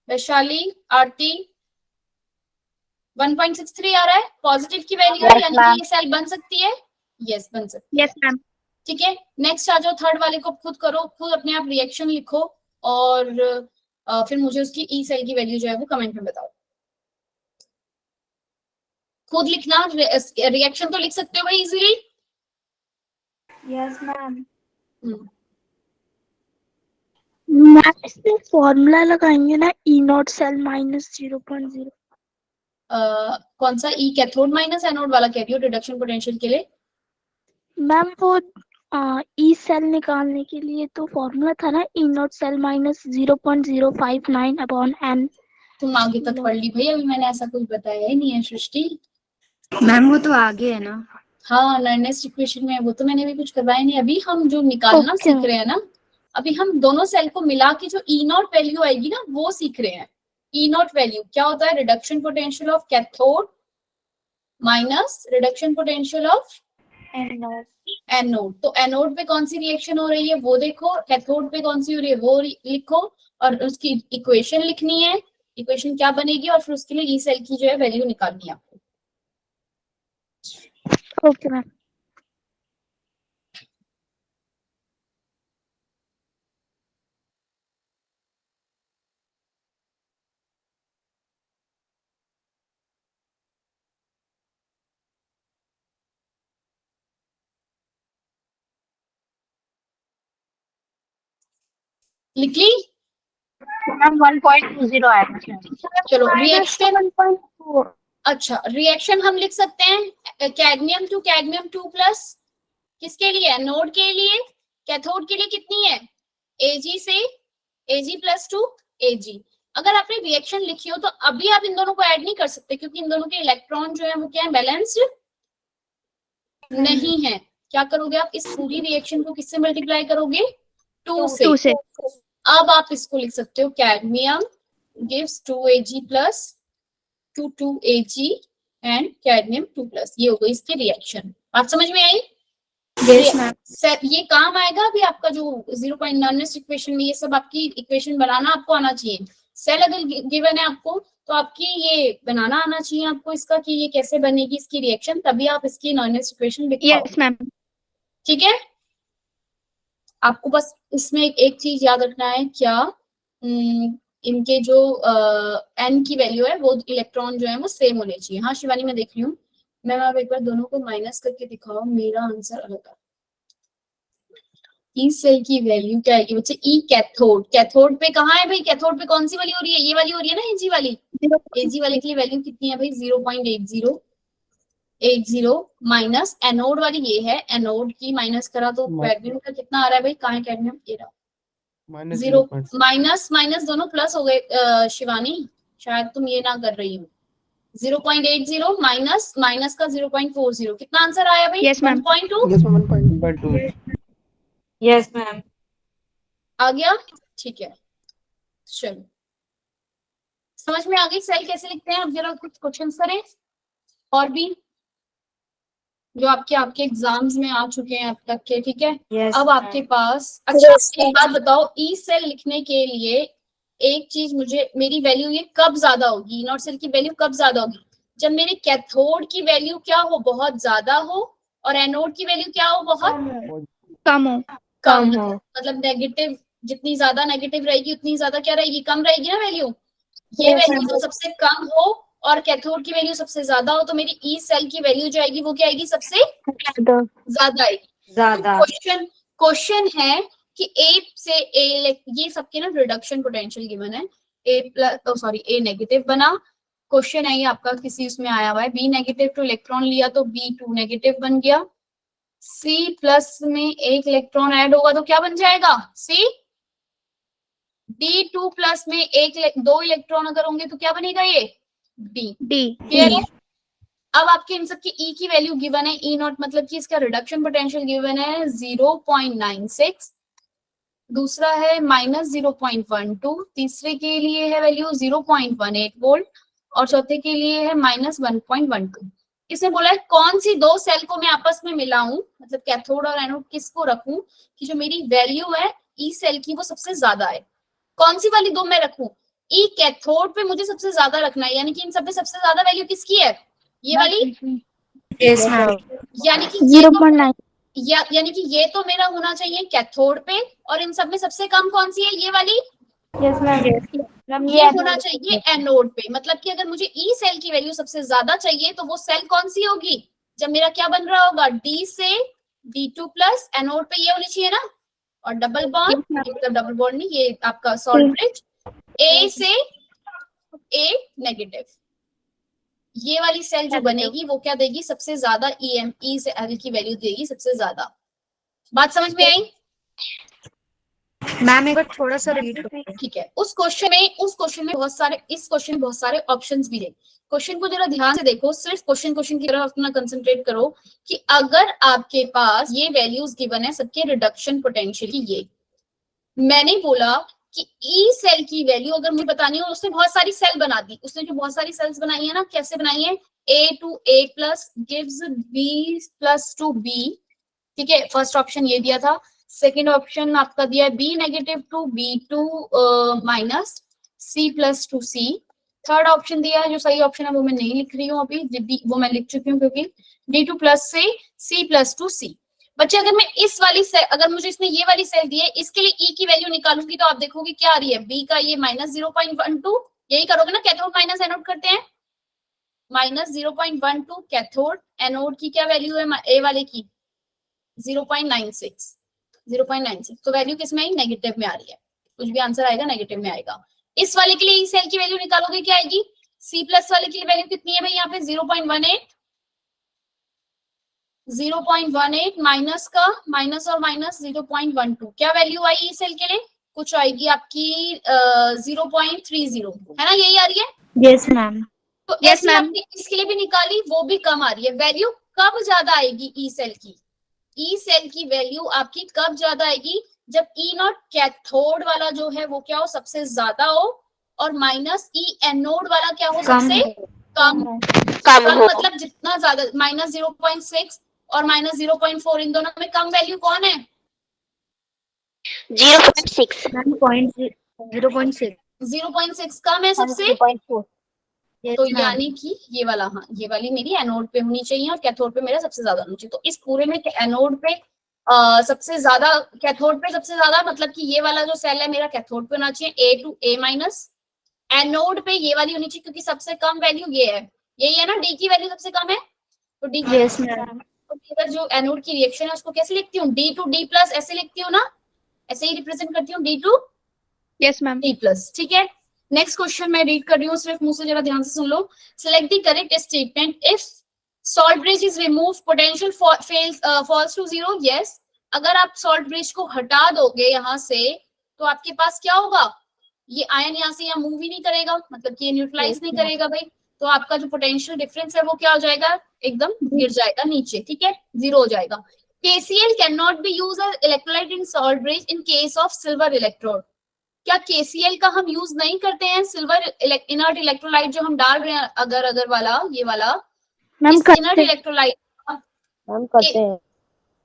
वैशाली, आरती, 1.63 आ रहा है। पॉजिटिव की वैल्यू है, Yes, यानी ma'am. कि ये सेल बन सकती है। यस, बन सकती यस मैम। है। ठीक है, नेक्स्ट आ जाओ, थर्ड वाले को खुद करो, खुद अपने आप रिएक्शन लिखो, और फिर मुझे उसकी ई सेल की वैल्यू जो है वो कमेंट में बताओ। खुद लिखना, रिएक्शन तो लिख सकते हो भाई easily. Yes ma'am. Hmm, ma'am इसमें फॉर्मूला लगाएंगे ना, ई नॉट सेल माइनस 0.0। कौन सा? ई कैथोड माइनस एनोड वाला कह रही हो रिडक्शन पोटेंशियल के लिए? मैम वो ई सेल निकालने के लिए तो फॉर्मूला था ना, E not cell minus 0.059 upon n. तुम आगे तक पढ़ ली भाई, अभी मैंने ऐसा कुछ बताया ही नहीं है सृष्टि। मैम वो तो आगे है ना। हाँ, नर्नेस्ट इक्वेशन में है वो, तो मैंने भी कुछ करवाया नहीं। अभी हम जो निकालना सीख रहे हैं ना, अभी हम दोनों सेल को मिला के जो ई नॉट वैल्यू आएगी ना वो सीख रहे हैं। ई नॉट वैल्यू क्या होता है? Reduction potential of cathode minus reduction potential of anode. तो एनोड पे कौन सी रिएक्शन हो रही है वो देखो, कैथोड पे कौन सी हो रही है वो लिखो, और उसकी इक्वेशन लिखनी है। इक्वेशन क्या बनेगी, और फिर उसके लिए ई सेल की जो है वैल्यू निकालनी है आपको। Okay ma'am. लिख ली? मैम 1.20 आया। चलो रिएक्शन, अच्छा रिएक्शन हम लिख सकते हैं कैडमियम टू कैडमियम 2 प्लस, किसके लिए? एनोड के लिए। कैथोड के लिए कितनी है? Ag से Ag प्लस टू Ag। अगर आपने रिएक्शन लिखी हो तो अभी आप इन दोनों को ऐड नहीं कर सकते, क्योंकि इन दोनों के इलेक्ट्रॉन जो है वो क्या है? बैलेंस्ड नहीं है। क्या करोगे आप? इस पूरी रिएक्शन को किससे मल्टीप्लाई करोगे? 2 से। 2 से। अब आप इसको लिख सकते हो cadmium gives 2Ag plus 2Ag and cadmium 2 plus. ये हो गई इसकी रिएक्शन। बात समझ में आई? Yes ma'am. ये काम आएगा अभी आपका जो 0.9 इक्वेशन में, ये सब आपकी इक्वेशन बनाना आपको आना चाहिए। सेल अगर गिवन है आपको तो आपकी ये बनाना आना चाहिए आपको इसका, कि ये कैसे बनेगी इसकी रिएक्शन, तभी आप इसकी नॉर्मल इक्वेशन लिख पाओ। Yes ma'am. ठीक है, आपको बस इसमें एक चीज याद रखना है, क्या इनके जो एन की वैल्यू है वो इलेक्ट्रॉन जो है वो सेम होने चाहिए। हाँ शिवानी मैं देख रही हूँ। मैम आप एक बार दोनों को माइनस करके दिखाओ, मेरा आंसर अलग है। ई सेल की वैल्यू क्या आएगी बच्चे? ई कैथोड, कैथोड पे कहाँ है भाई? कैथोड पे कौन सी वाली हो रही है? ये वाली हो रही है ना, एजी वाली। एजी वाले के लिए वैल्यू कितनी है भाई? 0.80 माइनस एनोड वाली ये है, एनोड की माइनस करा तो कैडमियम का कितना आ रहा है भाई? कहाँ है कैडमियम? ये रहा। जीरो माइनस माइनस दोनों प्लस हो गए। शिवानी शायद तुम ये ना कर रही हो। 0.80 माइनस माइनस का 0.40, कितना आंसर आया भाई? Yes, ma'am. 1.2 yes ma'am 1.2। Yes ma'am. आ गया? ठीक है, चलो समझ में आ गई सेल कैसे लिखते हैं। अब जरा कुछ क्वेश्चन करें और भी। जो आपके आपके एग्जाम्स में आ चुके हैं अब तक के, ठीक है। Yes, अब आपके ma'am. पास, अच्छा एक बात बताओ, ई सेल लिखने के लिए एक चीज मुझे, मेरी वैल्यू ये कब ज्यादा होगी, नॉट सेल की वैल्यू कब ज्यादा होगी? जब मेरे कैथोड की वैल्यू क्या हो, बहुत ज्यादा हो, और एनोड की वैल्यू क्या हो, बहुत कम हो। कम हो। मतलब नेगेटिव, जितनी ज्यादा नेगेटिव रहेगी उतनी ज्यादा क्या रहेगी, कम रहेगी ना वैल्यू। ये वैल्यू तो सबसे कम हो और कैथोड की वैल्यू सबसे ज्यादा हो, तो मेरी ई सेल की वैल्यू जो आएगी वो क्या आएगी, सबसे ज्यादा आएगी। ज्यादा. क्वेश्चन क्वेश्चन है कि ए से ए, ये सबके ना रिडक्शन पोटेंशियल गिवन है, ए प्लस सॉरी ए नेगेटिव बना, क्वेश्चन है ये आपका किसी उसमें आया हुआ है, बी नेगेटिव टू इलेक्ट्रॉन लिया तो बी2 नेगेटिव बन गया, सी प्लस में एक इलेक्ट्रॉन ऐड होगा तो क्या बन जाएगा, सी। D2 प्लस में दो इलेक्ट्रॉन अगर होंगे तो क्या बनेगा, ये D। क्लियर है? अब आपके इन सबकी E की वैल्यू गिवन है, E नॉट मतलब कि इसका रिडक्शन पोटेंशियल गिवन है 0.96, दूसरा है -0.12, तीसरे के लिए है वैल्यू 0.18 वोल्ट, और चौथे के लिए है -1.12। इसने बोला है कौन सी दो सेल को मैं आपस में मिलाऊं, मतलब कैथोड और एनोड किसको रखूं कि जो मेरी वैल्यू है ई सेल की वो सबसे ज्यादा है। कौन सी वाली दो मैं रखूं? ई कैथोड पे मुझे सबसे ज्यादा रखना है, यानी कि इन सब में सबसे ज्यादा वैल्यू किसकी है, ये वाली। Yes, ma'am. यानी कि ये 0.9 यानी कि ये तो मेरा होना चाहिए कैथोड पे, और इन सब में सबसे कम कौन सी है, ये वाली। Yes ma'am. ये होना चाहिए एनोड पे, मतलब कि अगर मुझे ई सेल की वैल्यू सबसे ज्यादा चाहिए तो वो सेल कौन सी होगी, जब मेरा क्या बन रहा होगा, डी से D2 प्लस, एनोड पे ये होनी चाहिए ना, और डबल बॉन्ड, मतलब डबल बॉन्ड नहीं, ये आपका सॉल्ट ब्रिज, ए से ए नेगेटिव, ये वाली सेल जो बनेगी वो क्या देगी, सबसे ज्यादा ई से एल की वैल्यू देगी सबसे ज्यादा। बात समझ में आई? मैम एक बार थोड़ा सा रिपीट करो. ठीक है, उस क्वेश्चन में बहुत सारे, इस क्वेश्चन में बहुत सारे ऑप्शंस भी है। क्वेश्चन को जरा ध्यान से देखो, सिर्फ क्वेश्चन की तरफ अपना कंसंट्रेट करो कि अगर आपके पास ये वैल्यूज गिवन है सबके रिडक्शन पोटेंशियल की, ये मैंने बोला कि ई सेल की वैल्यू अगर मुझे बतानी हो, उसने बहुत सारी सेल बना दी, उसने जो बहुत सारी सेल्स बनाई है ना, कैसे बनाई है, A to A plus gives B plus two B, ठीक है, फर्स्ट ऑप्शन ये दिया था। सेकेंड ऑप्शन आपका दिया है B negative two B2 minus C plus two C। Third option दिया है, जो सही ऑप्शन है वो मैं नहीं लिख रही हूँ अभी, वो मैं लिख चुकी हूँ क्योंकि D2 प्लस से C प्लस टू C। बच्चे अगर मैं इस वाली सेल, अगर मुझे इसने ये वाली सेल दी है, इसके लिए ई की वैल्यू निकालूंगी तो आप देखोगे क्या आ रही है, बी का ये -0.12, यही करोगे ना, कैथोड माइनस एनोड करते हैं, -0.12 कैथोड, एनोड की क्या वैल्यू है ए वाले की 0.96, तो वैल्यू किस में आई, नेगेटिव में आ रही है, कुछ भी आंसर आएगा नेगेटिव में आएगा। इस वाले के लिए ई सेल की वैल्यू निकालोगे क्या आएगी, सी प्लस वाले की वैल्यू कितनी है भाई, यहाँ पे 0.18 माइनस का माइनस और माइनस 0.12, क्या वैल्यू आई ई सेल के लिए, कुछ आएगी आपकी 0.30, है ना, यही आ रही है। Yes ma'am. तो ऐसे आपने इसके लिए भी निकाली, वो भी कम आ रही है। वैल्यू कब ज्यादा आएगी ई सेल की, ई सेल की वैल्यू आपकी कब ज्यादा आएगी, जब ई नॉट कैथोड वाला जो है वो क्या हो, सबसे ज्यादा हो, और माइनस ई एनोड वाला क्या हो, सबसे कम मतलब जितना ज्यादा, -0.6 और -0.4, इन दोनों में कम वैल्यू कौन है, 0.6 0.6 कम है सबसे, तो यानी कि ये वाला, हाँ ये वाली मेरी एनोड पे होनी चाहिए और कैथोड पे मेरा सबसे ज्यादा होनी चाहिए। तो इस पूरे में एनोड पे सबसे ज्यादा, कैथोड पे सबसे ज्यादा, मतलब कि ये वाला जो सेल है मेरा कैथोड पे होना चाहिए, A to A minus, anode पे ये वाली होनी चाहिए क्योंकि सबसे कम वैल्यू ये है, यही है ना, डी की वैल्यू सबसे कम है, तो डी यस मैम। तो जो एनोड की रिएक्शन है उसको कैसे लिखती हूँ, D to D प्लस ऐसे लिखती हूँ ना, ऐसे ही रिप्रेजेंट करती हूँ, D to yes ma'am. D plus, ठीक है। नेक्स्ट क्वेश्चन मैं रीड कर रही हूँ, सिर्फ मुंह से जरा ध्यान से सुन लो। Select the correct statement, if salt bridge is remove potential falls to 0, yes. अगर आप सॉल्ट ब्रिज को हटा दोगे यहाँ से तो आपके पास क्या होगा, ये आयन यहाँ से यहाँ मूव ही नहीं करेगा, मतलब कि ये न्यूट्रलाइज नहीं करेगा भाई, तो आपका जो पोटेंशियल डिफरेंस है वो क्या हो जाएगा, एकदम गिर जाएगा नीचे, ठीक है, 0 हो जाएगा। KCl can not be use as electrolyte in salt bridge in case of silver electrode. क्या KCl का हम यूज नहीं करते हैं सिल्वर इनर्ट इलेक्ट्रोलाइट जो हम डाल रहे हैं, अगर वाला, ये वाला इनर्ट इलेक्ट्रोलाइट, हम करते हैं।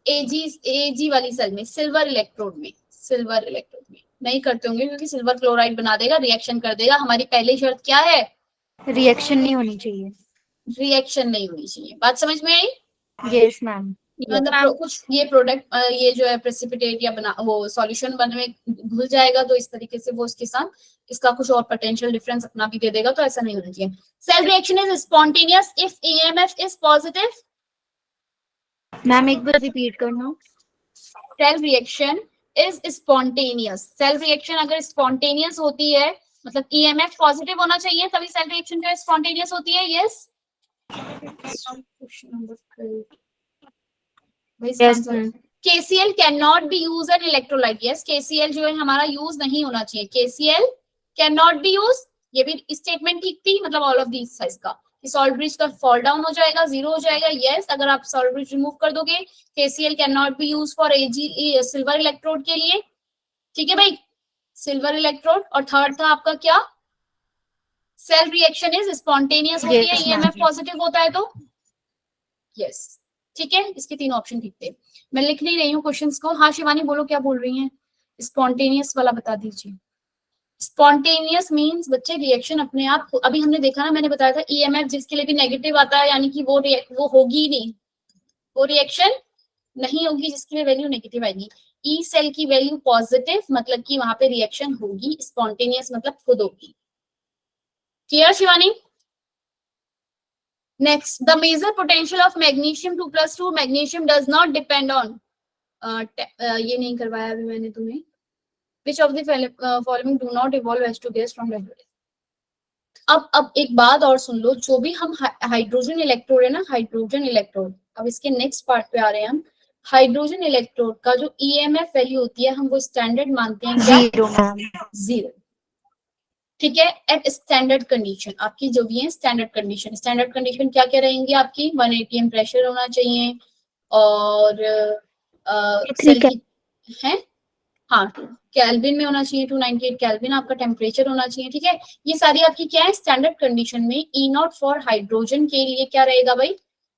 एजी वाली सेल में, सिल्वर इलेक्ट्रोड में नहीं करते होंगे क्योंकि सिल्वर क्लोराइड बना देगा, रिएक्शन कर देगा। हमारी पहली शर्त क्या है? रिएक्शन नहीं होनी चाहिए। रिएक्शन नहीं होनी चाहिए। बात समझ में आई? Yes ma'am. मतलब कुछ ये प्रोडक्ट ये जो है प्रेसिपिटेट या बना वो सॉल्यूशन बनने में घुल जाएगा तो इस तरीके से वो उसके साथ इसका कुछ और पोटेंशियल डिफरेंस अपना भी दे देगा, तो ऐसा नहीं होना चाहिए। Cell reaction is spontaneous if EMF is positive. Ma'am एक बार रिपीट करना। Cell reaction is spontaneous. Cell reaction अगर स्पॉन्टेनियस होती है मतलब ईएमएफ पॉजिटिव होना चाहिए तभी सेल रिएक्शन जो है स्पॉन्टेनियस होती है। Yes yes ma'am. KCl cannot be used an electrolyte. Yes, KCl जो है हमारा यूज नहीं होना चाहिए। KCl cannot be used, ये भी स्टेटमेंट ठीक थी, मतलब ऑल ऑफ दिस साइज का सॉल्ट ब्रिज का फॉल डाउन हो जाएगा, जीरो हो जाएगा। यस, अगर आप सॉल्ट ब्रिज रिमूव कर दोगे KCl cannot be used for AG silver electrode के लिए। ठीक है भाई, सिल्वर इलेक्ट्रोड। और थर्ड था आपका क्या? सेल रिएक्शन इज स्पॉन्टेनियस होती है, Yes, ma'am. ईएमएफ पॉजिटिव होता है तो। यस ठीक है, इसके तीन ऑप्शन ठीक थे। मैं लिख नहीं रही हूँ क्वेश्चंस को। हाँ शिवानी बोलो क्या बोल रही हैं? स्पॉन्टेनियस वाला बता दीजिए। स्पॉन्टेनियस मींस बच्चे रिएक्शन अपने आप, अभी हमने देखा ना, मैंने बताया था ईएमएफ जिसके लिए भी नेगेटिव आता है यानी कि वो होगी ही नहीं, वो रिएक्शन नहीं होगी जिसकी भी वैल्यू नेगेटिव आएगी। ई सेल की वैल्यू पॉजिटिव मतलब कि वहां पे रिएक्शन होगी, स्पॉन्टेनियस मतलब खुद होगी। Clear Shivani? Next, the major potential of magnesium 2+2. Magnesium does not depend on. ये नहीं करवाया अभी मैंने तुम्हें। Which of the following do not evolve H2 gas from hydrogen? अब एक बात और सुन लो, जो भी हम हाइड्रोजन इलेक्ट्रोड है ना, हाइड्रोजन इलेक्ट्रोड, अब इसके नेक्स्ट पार्ट पे आ रहे हैं हम। हाइड्रोजन इलेक्ट्रोड का जो ईएमएफ वैल्यू होती है हम वो स्टैंडर्ड मानते हैं क्या? Zero ma'am. जीरो। ठीक है, एट स्टैंडर्ड कंडीशन आपकी जो भी है स्टैंडर्ड कंडीशन। स्टैंडर्ड कंडीशन क्या क्या रहेंगी आपकी? 1 atm प्रेशर होना चाहिए और सेल की है हाँ केल्विन में होना चाहिए, 298 केल्विन आपका टेम्परेचर होना चाहिए। ठीक है, ये सारी आपकी क्या है स्टैंडर्ड कंडीशन में। E0 फॉर हाइड्रोजन के लिए क्या रहेगा भाई?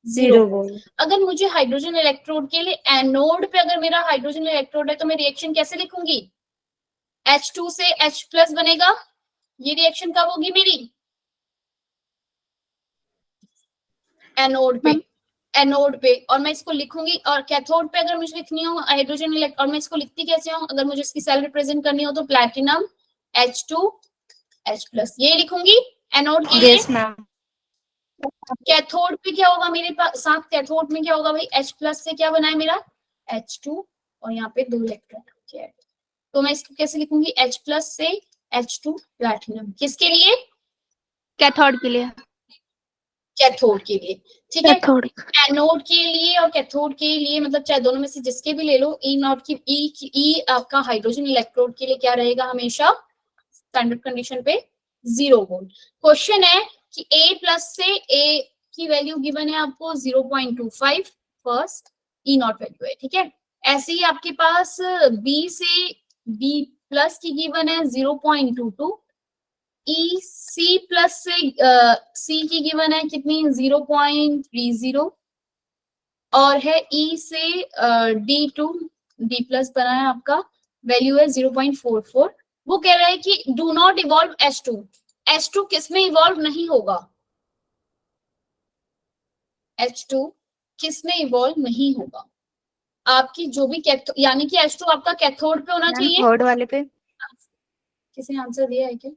जीरो। अगर मुझे हाइड्रोजन इलेक्ट्रोड के लिए एनोड पे अगर मेरा हाइड्रोजन इलेक्ट्रोड है तो मैं रिएक्शन कैसे लिखूंगी? H2 से H+ बनेगा। ये रिएक्शन कब होगी मेरी? एनोड पे और मैं इसको लिखूंगी। और कैथोड पे अगर मुझे लिखनी हो हाइड्रोजन इलेक्ट्रोड, और मैं इसको लिखती कैसे हूँ? अगर मुझे इसकी सेल रिप्रेजेंट करनी हो तो प्लैटिनम H2 H+, ये लिखूंगी एनोड के लिए। Yes ma'am. कैथोड पे क्या होगा मेरे पास? साथ कैथोड में क्या होगा भाई? H+ से क्या बना है मेरा? H2 और यहाँ पे 2 इलेक्ट्रॉन। तो मैं इसको कैसे लिखूंगी? H+ से H2 प्लैटिनम। किसके लिए? कैथोड के लिए। कैथोड के लिए। ठीक है, एनोड के लिए और कैथोड के लिए मतलब चाहे दोनों में से जिसके भी ले लो, E0 की ई आपका हाइड्रोजन इलेक्ट्रोड के लिए क्या रहेगा? हमेशा स्टैंडर्ड कंडीशन पे 0 वोल्ट। क्वेश्चन है कि A+ से A की वैल्यू गिवन है आपको 0.25 फर्स्ट E0 वैल्यू है। ठीक है, ऐसे ही आपके पास B से B+ की गिवन है 0.22, C+ से C की गिवन है कितनी? 0.30 और है E से D+ बना है आपका वैल्यू है 0.44। वो कह रहा है कि do not evolve H2। H2 किसमें इवॉल्व नहीं होगा? H2 किसमें इवॉल्व नहीं होगा? आपकी जो भी यानी कि H2 आपका कैथोड पे होना चाहिए। थर्ड वाले पे किसी ने आंसर दिया है क्या?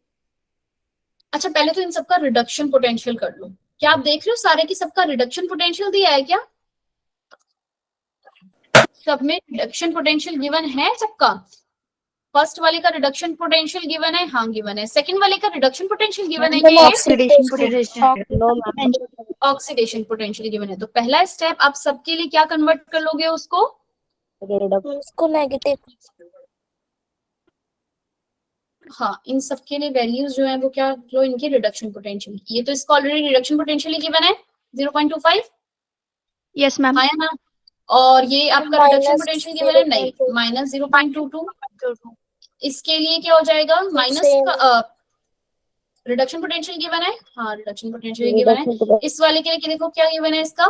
अच्छा पहले तो इन सबका रिडक्शन पोटेंशियल कर लो। क्या आप देख रहे हो सारे की सबका रिडक्शन पोटेंशियल दिया है क्या? सब में रिडक्शन पोटेंशियल गिवन है सबका? फर्स्ट वाले का रिडक्शन पोटेंशियल गिवन है? हाँ गिवन है। सेकंड वाले का रिडक्शन पोटेंशियल गिवन है कि ऑक्सीडेशन पोटेंशियल गिवन है। तो पहला स्टेप आप सबके लिए क्या कन्वर्ट कर लोगे उसको? नेगेटिव। हाँ, इन सबके लिए वैल्यूज जो है वो क्या लो? इनकी रिडक्शन पोटेंशियल। ये तो इसका ऑलरेडी रिडक्शन पोटेंशियल गिवन है 0.25। Yes ma'am. हाँ ना? और ये आपका रिडक्शन पोटेंशियल गिवन है नहीं, -0.22। इसके लिए क्या हो जाएगा? माइनस का रिडक्शन पोटेंशियल गिवन है। हाँ रिडक्शन पोटेंशियल गिवन है। इस वाले के लिए देखो क्या गिवन है इसका?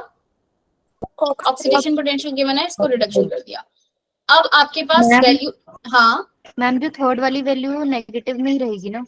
ऑक्सीडेशन पोटेंशियल गिवन है, इसको रिडक्शन कर दिया। अब आपके पास मैम- वैल्यू, हाँ मैम जो थर्ड वाली वैल्यू नेगेटिव में ही रहेगी ना?